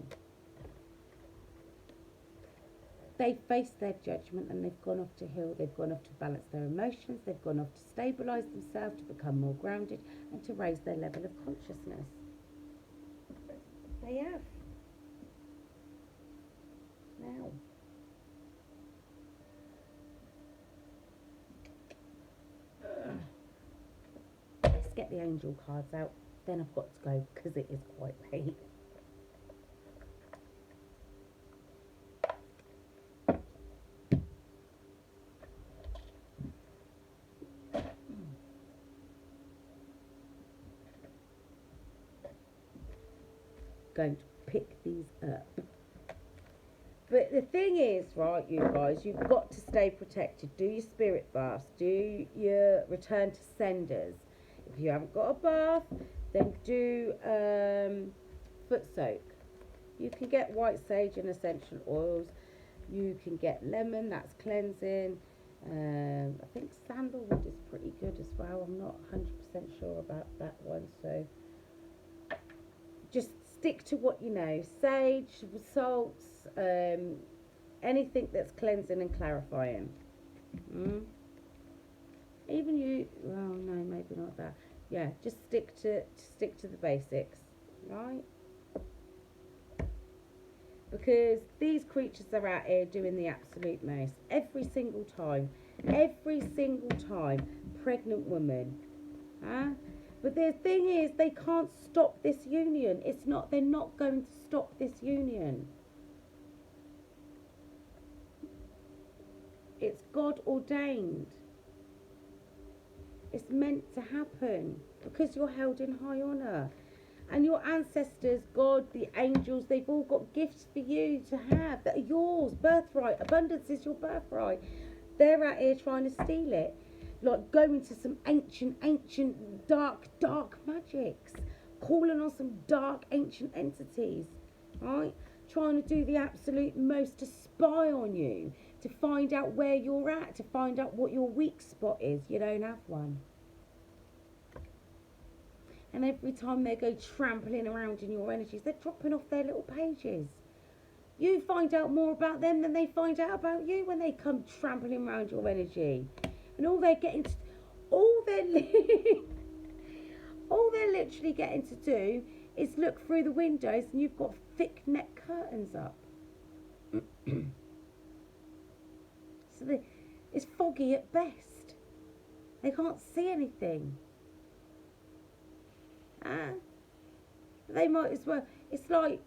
They've faced their judgment and they've gone off to heal. They've gone off to balance their emotions. They've gone off to stabilise themselves, to become more grounded and to raise their level of consciousness. They have. Now. Let's get the angel cards out. Then I've got to go because it is quite late. Going to pick these up. But the thing is, right, you guys, you've got to stay protected. Do your spirit baths. Do your return to senders. If you haven't got a bath, then do foot soak. You can get white sage and essential oils. You can get lemon, that's cleansing. I think sandalwood is pretty good as well. I'm not 100% sure about that one. So just stick to what you know. Sage, salts, anything that's cleansing and clarifying. Even you, well, no, maybe not that. Yeah, just stick to the basics, right? Because these creatures are out here doing the absolute most every single time. Pregnant woman, huh? But the thing is, they can't stop this union. They're not going to stop this union. It's God ordained. It's meant to happen because you're held in high honour. And your ancestors, God, the angels, they've all got gifts for you to have that are yours. Birthright. Abundance is your birthright. They're out here trying to steal it. Like going to some ancient, dark magics. Calling on some dark, ancient entities. Right? Trying to do the absolute most to spy on you. To find out where you're at. To find out what your weak spot is. You don't have one. And every time they go trampling around in your energies, they're dropping off their little pages. You find out more about them than they find out about you when they come trampling around your energy. And all they're literally getting to do is look through the windows and you've got thick net curtains up. So it's foggy at best. They can't see anything. They might as well. It's like,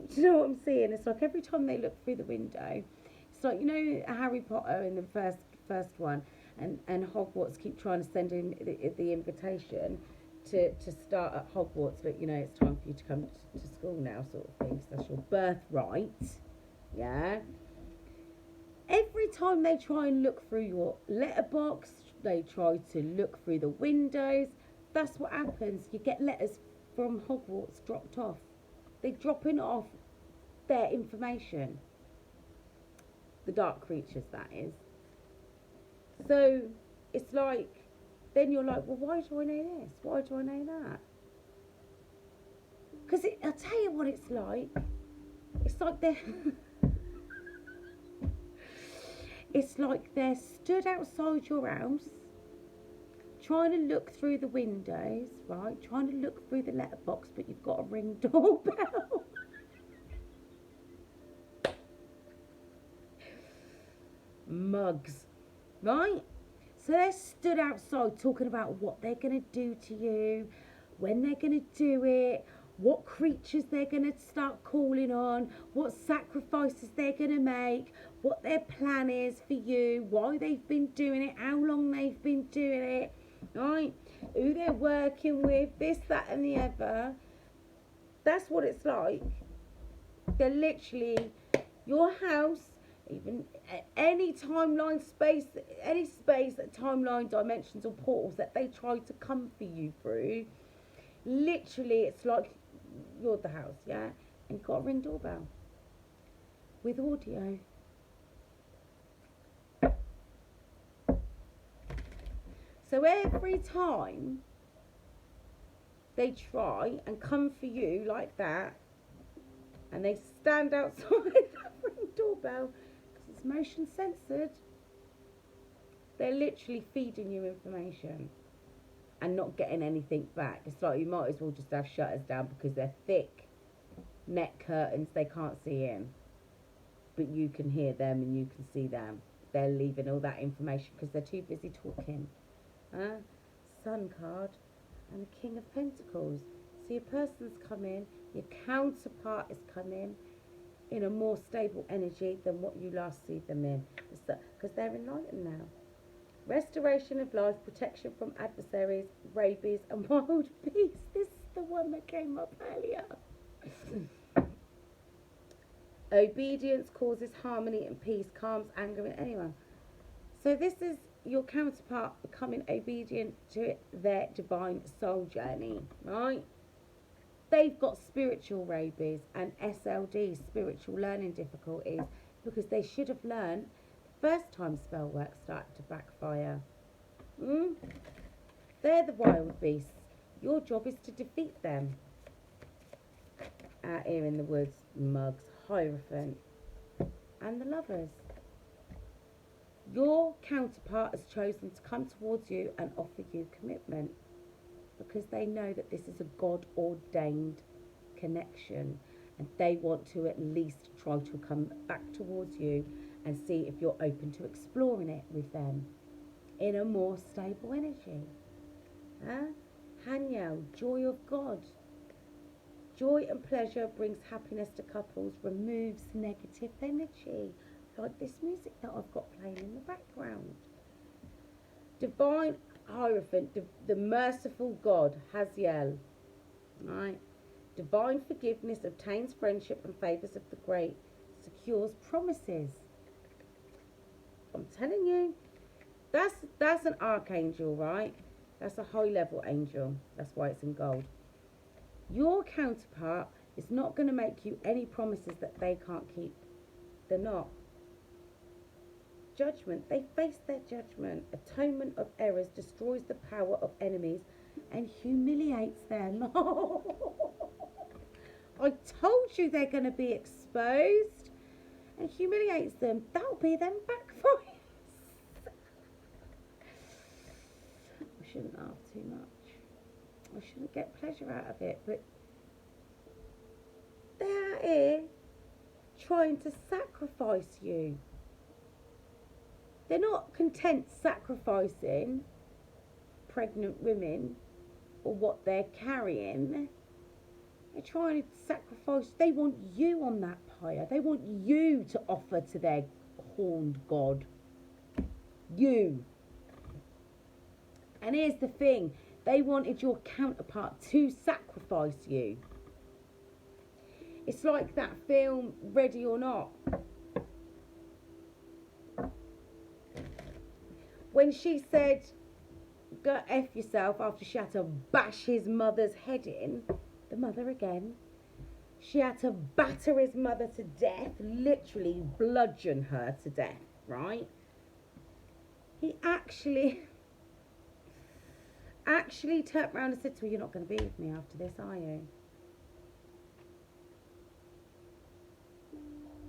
do you know what I'm seeing? It's like every time they look through the window, it's like, you know, Harry Potter in the first one, and Hogwarts keep trying to send in the invitation to start at Hogwarts. Look, you know, it's time for you to come to school now, sort of thing. So that's your birthright. Yeah. Every time they try and look through your letterbox, they try to look through the windows. That's what happens. You get letters from Hogwarts dropped off. They're dropping off their information. The dark creatures, that is. So it's like, then you're like, well, why do I know this? Why do I know that? Because I'll tell you what it's like. It's like they're... It's like they're stood outside your house, trying to look through the windows, right? Trying to look through the letterbox, but you've got a Ring doorbell. Mugs, right? So they're stood outside talking about what they're going to do to you, when they're going to do it, what creatures they're going to start calling on, what sacrifices they're going to make, what their plan is for you, why they've been doing it, how long they've been doing it, right? Who they're working with, this, that and the other. That's what it's like. They're literally, your house, even any timeline space, any space, timeline, dimensions or portals that they try to come for you through, literally it's like you're the house, yeah? And you've got a Ring doorbell with audio. So every time they try and come for you like that, and they stand outside that Ring doorbell, because it's motion censored, they're literally feeding you information and not getting anything back. It's like you might as well just have shutters down, because they're thick net curtains they can't see in, but you can hear them and you can see them. They're leaving all that information because they're too busy talking. Sun card and the King of Pentacles. So your person's come in, your counterpart is coming in a more stable energy than what you last see them in, because they're enlightened now. Restoration of life, protection from adversaries, rabies and wild beasts. This is the one that came up earlier. Obedience causes harmony and peace, calms anger in anyone. So this is your counterpart becoming obedient to their divine soul journey, right? They've got spiritual rabies and SLD, spiritual learning difficulties, because they should have learned first time spell work started to backfire. They're the wild beasts. Your job is to defeat them. Out here in the woods, Mugs, Hierophant, and the Lovers. Your counterpart has chosen to come towards you and offer you commitment, because they know that this is a God-ordained connection, and they want to at least try to come back towards you and see if you're open to exploring it with them in a more stable energy. Haniel, joy of God. Joy and pleasure brings happiness to couples, removes negative energy, like this music that I've got playing in the background. Divine Hierophant, the merciful God, Haziel. Right? Divine forgiveness obtains friendship and favours of the great, secures promises. I'm telling you, that's an archangel, right? That's a high level angel. That's why it's in gold. Your counterpart is not going to make you any promises that they can't keep. They're not. Judgment. They face their judgment. Atonement of errors destroys the power of enemies and humiliates them. I told you they're going to be exposed, and humiliates them. That'll be them backfires. I shouldn't laugh too much. I shouldn't get pleasure out of it, but here trying to sacrifice you. They're not content sacrificing pregnant women or what they're carrying. They're trying to sacrifice. They want you on that pyre. They want you to offer to their horned god. You. And here's the thing. They wanted your counterpart to sacrifice you. It's like that film, Ready or Not. When she said, go F yourself, after she had to bash his mother's head in, the mother again, she had to batter his mother to death, literally bludgeon her to death, right? He actually turned around and said to her, you're not going to be with me after this, are you?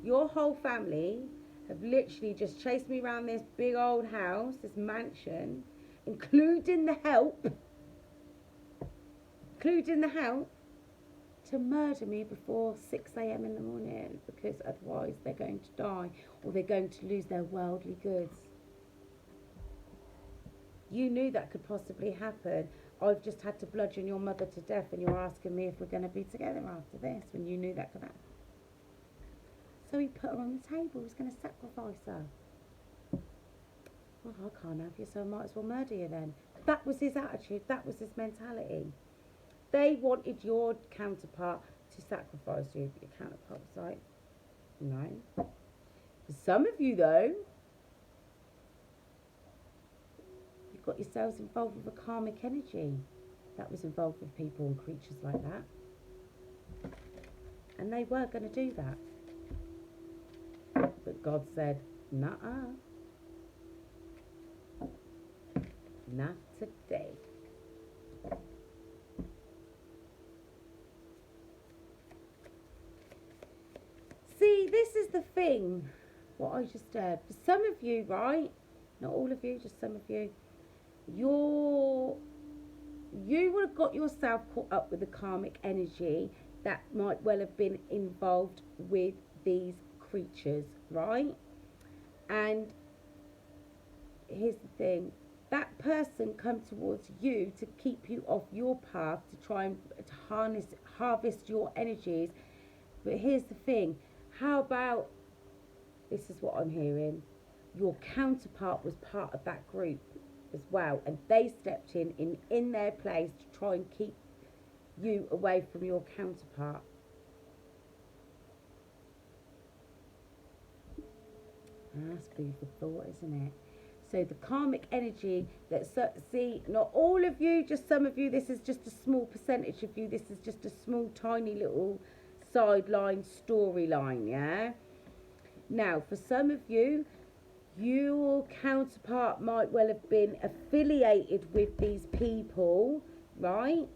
Your whole family have literally just chased me around this big old house, this mansion, including the help, to murder me before 6 a.m. in the morning, because otherwise they're going to die or they're going to lose their worldly goods. You knew that could possibly happen. I've just had to bludgeon your mother to death and you're asking me if we're going to be together after this, when you knew that could happen. So he put her on the table. He was going to sacrifice her. Well, I can't have you, so I might as well murder you then. That was his attitude. That was his mentality. They wanted your counterpart to sacrifice you. But your counterpart was like, no. For some of you, though, you got yourselves involved with a karmic energy that was involved with people and creatures like that. And they were going to do that. But God said, nuh-uh. Not today. See, this is the thing, what I just said. For some of you, right, not all of you, just some of you, you would have got yourself caught up with the karmic energy that might well have been involved with these creatures, right? And here's the thing, that person come towards you to keep you off your path, to try and harvest your energies. But here's the thing, how about, this is what I'm hearing, your counterpart was part of that group as well, and they stepped in their place to try and keep you away from your counterpart. That's food for thought, isn't it? So the karmic energy that, see, not all of you, just some of you, this is just a small percentage of you, this is just a small tiny little sideline storyline, yeah? Now, for some of you, your counterpart might well have been affiliated with these people, right?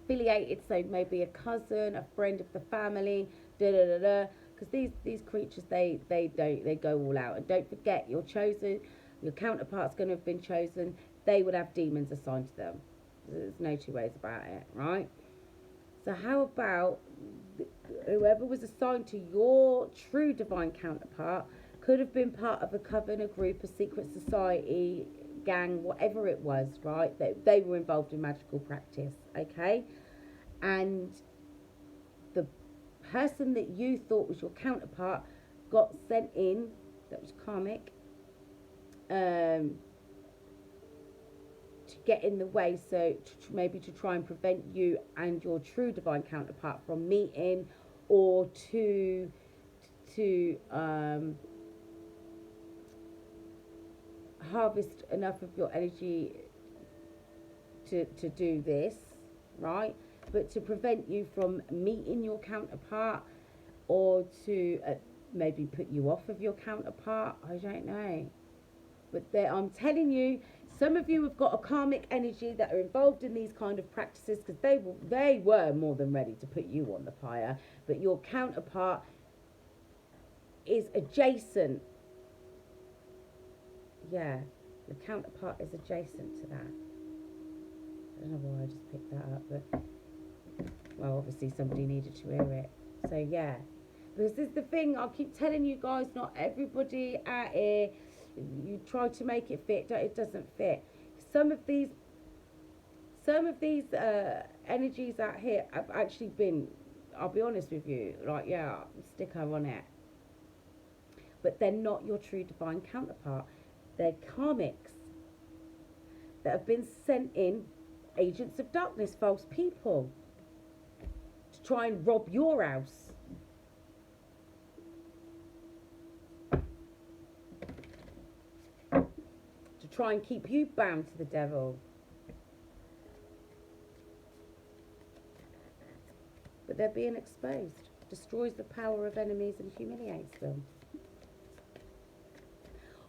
Affiliated, so maybe a cousin, a friend of the family, because these creatures, they go all out. And don't forget, you're chosen, your counterpart's going to have been chosen. They would have demons assigned to them. There's no two ways about it, right? So how about whoever was assigned to your true divine counterpart could have been part of a coven, a group, a secret society, gang, whatever it was, right? They were involved in magical practice, okay? And the person that you thought was your counterpart got sent in, that was karmic, to get in the way, so maybe to try and prevent you and your true divine counterpart from meeting, or to harvest enough of your energy to do this, right? But to prevent you from meeting your counterpart, or to maybe put you off of your counterpart, I don't know. But I'm telling you, some of you have got a karmic energy that are involved in these kind of practices, because they were more than ready to put you on the pyre. But your counterpart is adjacent. Yeah, your counterpart is adjacent to that. I don't know why I just picked that up, but, well, obviously somebody needed to hear it. So yeah, because this is the thing, I keep telling you guys, not everybody out here, you try to make it fit, it doesn't fit. Some of these energies out here have actually been, I'll be honest with you, like, yeah, stick her on it, but they're not your true divine counterpart. They're karmics that have been sent in, agents of darkness, false people, to try and rob your house. To try and keep you bound to the devil. But they're being exposed. Destroys the power of enemies and humiliates them.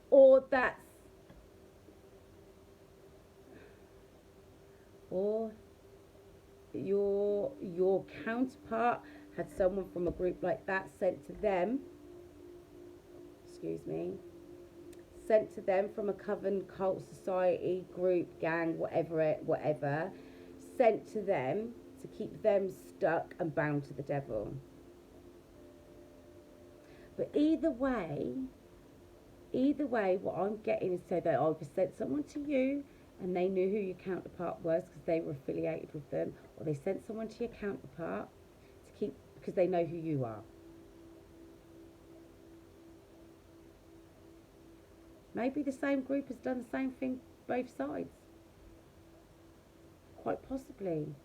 Or your counterpart had someone from a group like that sent to them, sent to them from a coven, cult, society, group, gang, whatever, sent to them to keep them stuck and bound to the devil. But either way, what I'm getting is, so they either sent someone to you and they knew who your counterpart was because they were affiliated with them, or they sent someone to your counterpart to keep, because they know who you are. Maybe the same group has done the same thing both sides. Quite possibly.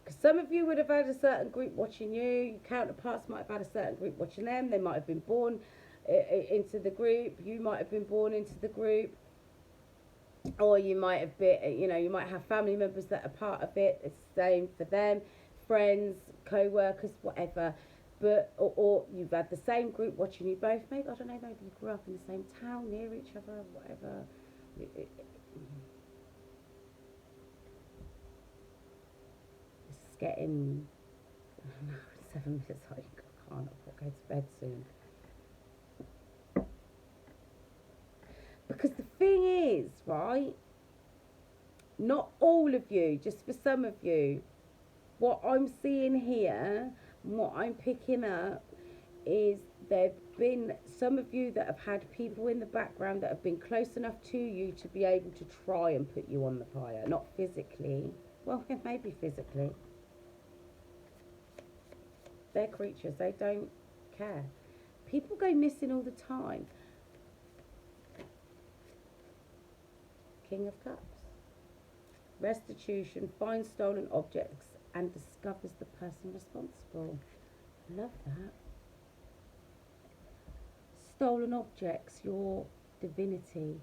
Because some of you would have had a certain group watching you, your counterparts might have had a certain group watching them, they might have been born into the group, you might have been born into the group, or you might have been, you might have family members that are part of it. It's the same for them, friends, co-workers, whatever. But or you've had the same group watching you both. Maybe, I don't know, maybe you grew up in the same town, near each other, whatever. It's getting 7 minutes. I can't. I'll go to bed soon. Because the thing is, right, not all of you, just for some of you, what I'm seeing here, and what I'm picking up, is there've been some of you that have had people in the background that have been close enough to you to be able to try and put you on the fire. Not physically. Well, maybe physically. They're creatures. They don't care. People go missing all the time. King of Cups. Restitution, finds stolen objects and discovers the person responsible. Love that. Stolen objects, your divinity,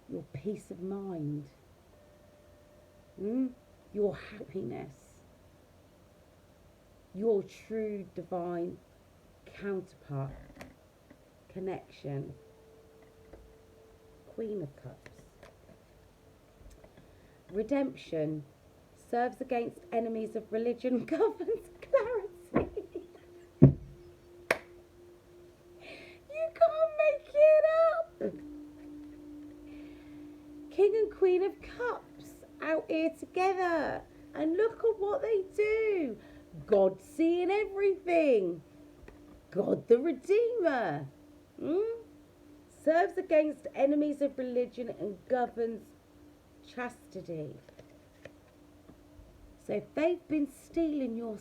your peace of mind, your happiness, your true divine counterpart, connection. Queen of Cups. Redemption, serves against enemies of religion, governs clarity. You can't make it up. King and Queen of Cups out here together, and look at what they do. God seeing everything. God the Redeemer. Serves against enemies of religion and governs chastity. So if they've been stealing your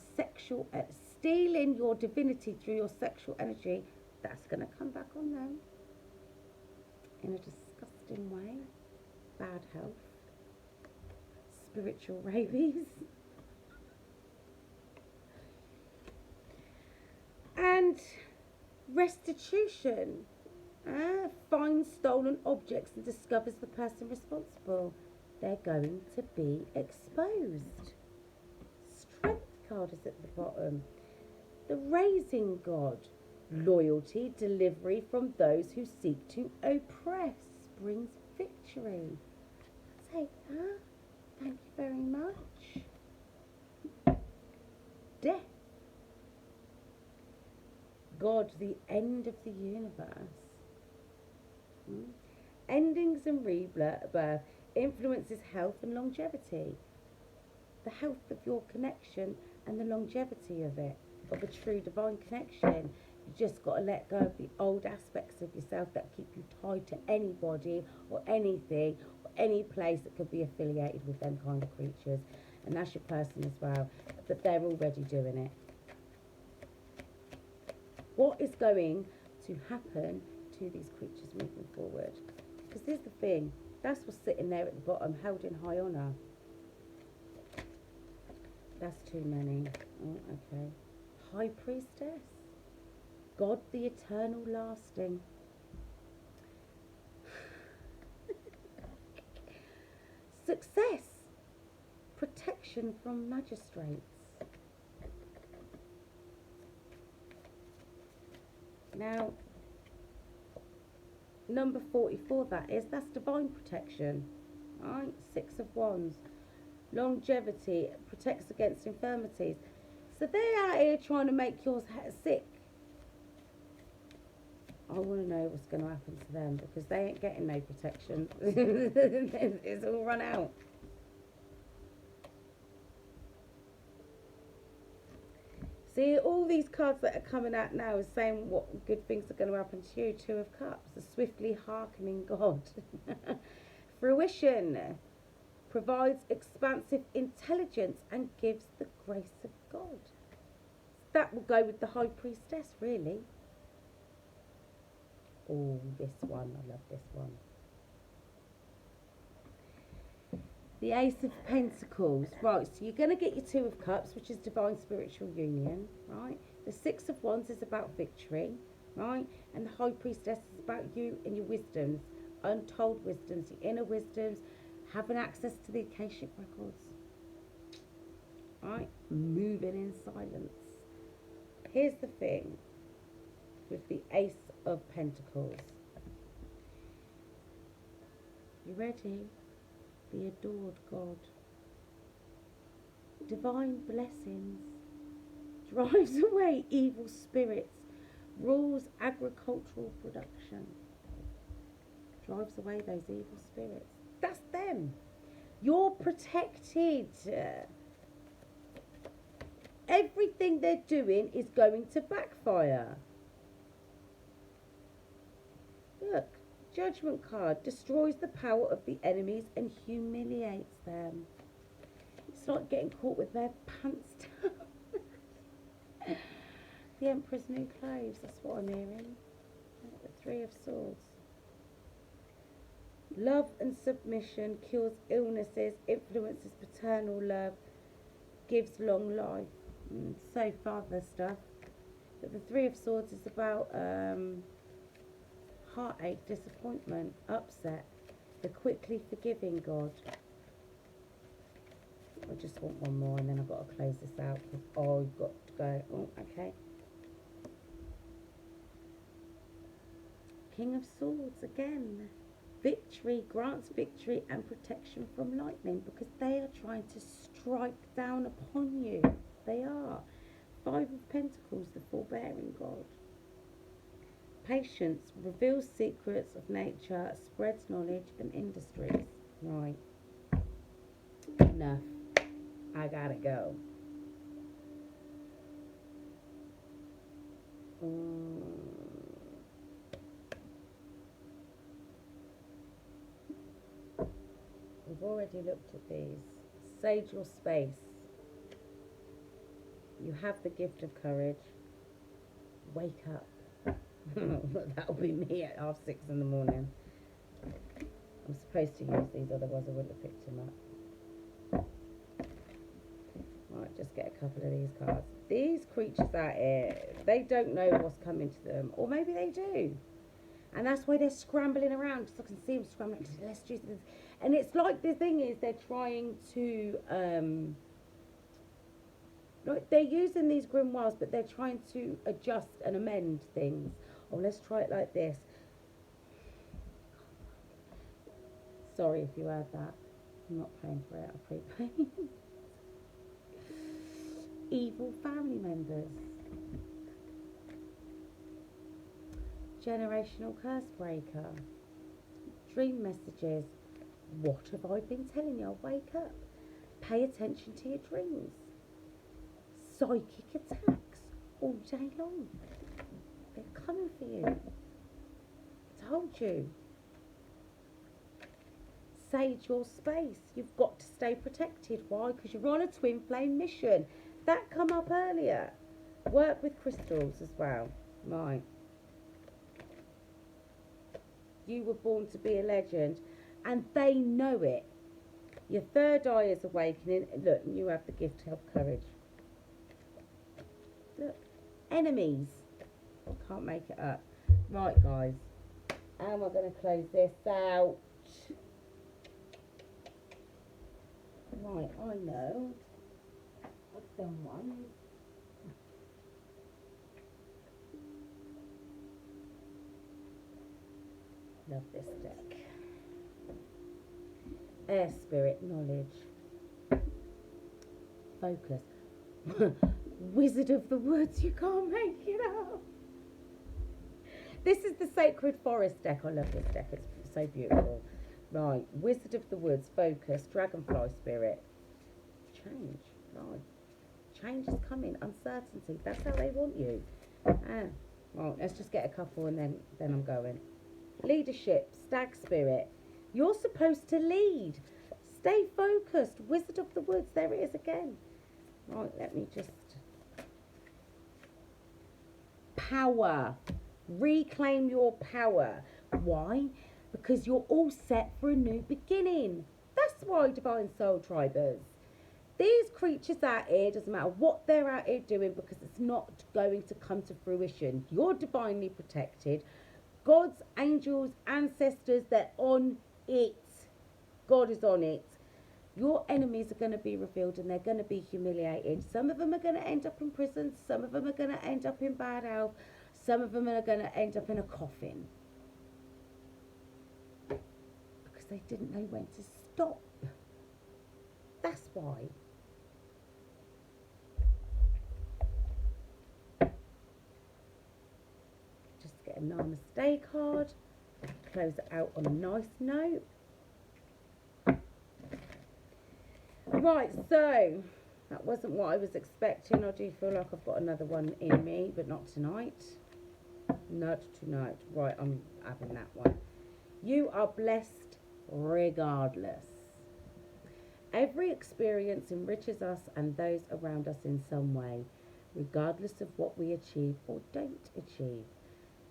stealing your divinity through your sexual energy, that's going to come back on them in a disgusting way. Bad health, spiritual rabies, and restitution. Finds stolen objects and discovers the person responsible. They're going to be exposed. Strength card is at the bottom. The raising God. Loyalty, delivery from those who seek to oppress brings victory. I'll take that. Thank you very much. Death. God, the end of the universe. endings and rebirth influences health and longevity. The health of your connection and the longevity of it, of a true divine connection. You just got to let go of the old aspects of yourself that keep you tied to anybody or anything or any place that could be affiliated with them kind of creatures. And that's your person as well. But they're already doing it. What is going to happen to these creatures moving forward? Because here's the thing. That's what's sitting there at the bottom, held in high honour. That's too many. Oh, okay. High Priestess. God the eternal lasting. Success. Protection from magistrates. Now, number 44 that's divine protection. Right? 6 of Wands. Longevity, protects against infirmities. So they're out here trying to make yours sick. I want to know what's going to happen to them, because they ain't getting no protection. It's all run out. See, all these cards that are coming out now is saying what good things are going to happen to you. 2 of Cups, the swiftly hearkening God. Fruition, provides expansive intelligence and gives the grace of God. That will go with the High Priestess, really. Oh, this one, I love this one. The Ace of Pentacles. Right, so you're going to get your 2 of Cups, which is divine spiritual union, right? The 6 of Wands is about victory, right? And the High Priestess is about you and your wisdoms, untold wisdoms, your inner wisdoms, having access to the Akashic records, right? Moving in silence. Here's the thing with the Ace of Pentacles. You ready? The adored God. Divine blessings. Drives away evil spirits. Rules agricultural production. Drives away those evil spirits. That's them. You're protected. Everything they're doing is going to backfire. Look, Judgment card destroys the power of the enemies and humiliates them. It's like getting caught with their pants down. The Emperor's new clothes, that's what I'm hearing. The 3 of Swords. Love and submission cures illnesses, influences paternal love, gives long life. So father stuff. But the 3 of Swords is about heartache, disappointment, upset. The quickly forgiving God. I just want one more and then I've got to close this out because I've got to go. Oh, okay. King of Swords again. Victory, grants victory and protection from lightning because they are trying to strike down upon you. They are. 5 of Pentacles, the forbearing God. Patience, reveals secrets of nature, spreads knowledge and industries. Right. Enough. I gotta go. We've already looked at these. Sage your space. You have the gift of courage. Wake up. That'll be me at 6:30 in the morning. I'm supposed to use these, otherwise I wouldn't have picked them up. Right, just get a couple of these cards. These creatures out here, they don't know what's coming to them. Or maybe they do. And that's why they're scrambling around. Because I can see them scrambling. Let's do this. And it's like the thing is they're trying to... like they're using these grimoires, but they're trying to adjust and amend things. Oh, let's try it like this. Sorry if you heard that. I'm not paying for it. I'll prepay. Evil family members. Generational curse breaker. Dream messages. What have I been telling you? Wake up. Pay attention to your dreams. Psychic attacks all day long. They're coming for you. I told you. Sage your space. You've got to stay protected. Why? Because you're on a twin flame mission. That come up earlier. Work with crystals as well. Right. You were born to be a legend. And they know it. Your third eye is awakening. Look, you have the gift of courage. Look. Enemies. I can't make it up. Right, guys. How am I going to close this out? Right, I know. I've done one. Love this deck. Air spirit knowledge. Focus. Wizard of the Woods, you can't make it up. This is the Sacred Forest deck. I love this deck. It's so beautiful. Right, Wizard of the Woods, focus, Dragonfly spirit. Change. Right. Change is coming. Uncertainty. That's how they want you. Right, let's just get a couple and then I'm going. Leadership, Stag spirit. You're supposed to lead. Stay focused. Wizard of the Woods. There it is again. Right, let me just... Power. Reclaim your power. Why? Because you're all set for a new beginning. That's why, Divine Soul Tribers. These creatures out here, doesn't matter what they're out here doing, because it's not going to come to fruition. You're divinely protected. God's angels, ancestors, they're on it. God is on it. Your enemies are going to be revealed and they're going to be humiliated. Some of them are going to end up in prison. Some of them are going to end up in bad health. Some of them are going to end up in a coffin. Because they didn't know when to stop. That's why. Just get a Namaste card. Close it out on a nice note. Right, so that wasn't what I was expecting. I do feel like I've got another one in me, but not tonight. Not tonight. Right, I'm having that one. You are blessed regardless. Every experience enriches us and those around us in some way, regardless of what we achieve or don't achieve.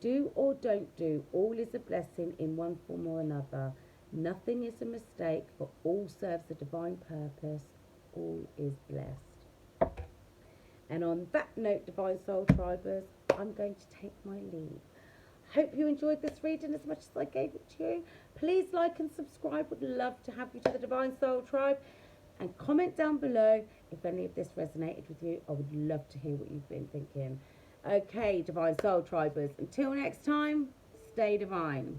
Do or don't do, all is a blessing in one form or another. Nothing is a mistake, for all serves a divine purpose. All is blessed. And on that note, Divine Soul Tribers, I'm going to take my leave. Hope you enjoyed this reading as much as I gave it to you. Please like and subscribe. Would love to have you to the Divine Soul Tribe. And comment down below if any of this resonated with you. I would love to hear what you've been thinking. Okay, Divine Soul Tribers, until next time, stay divine.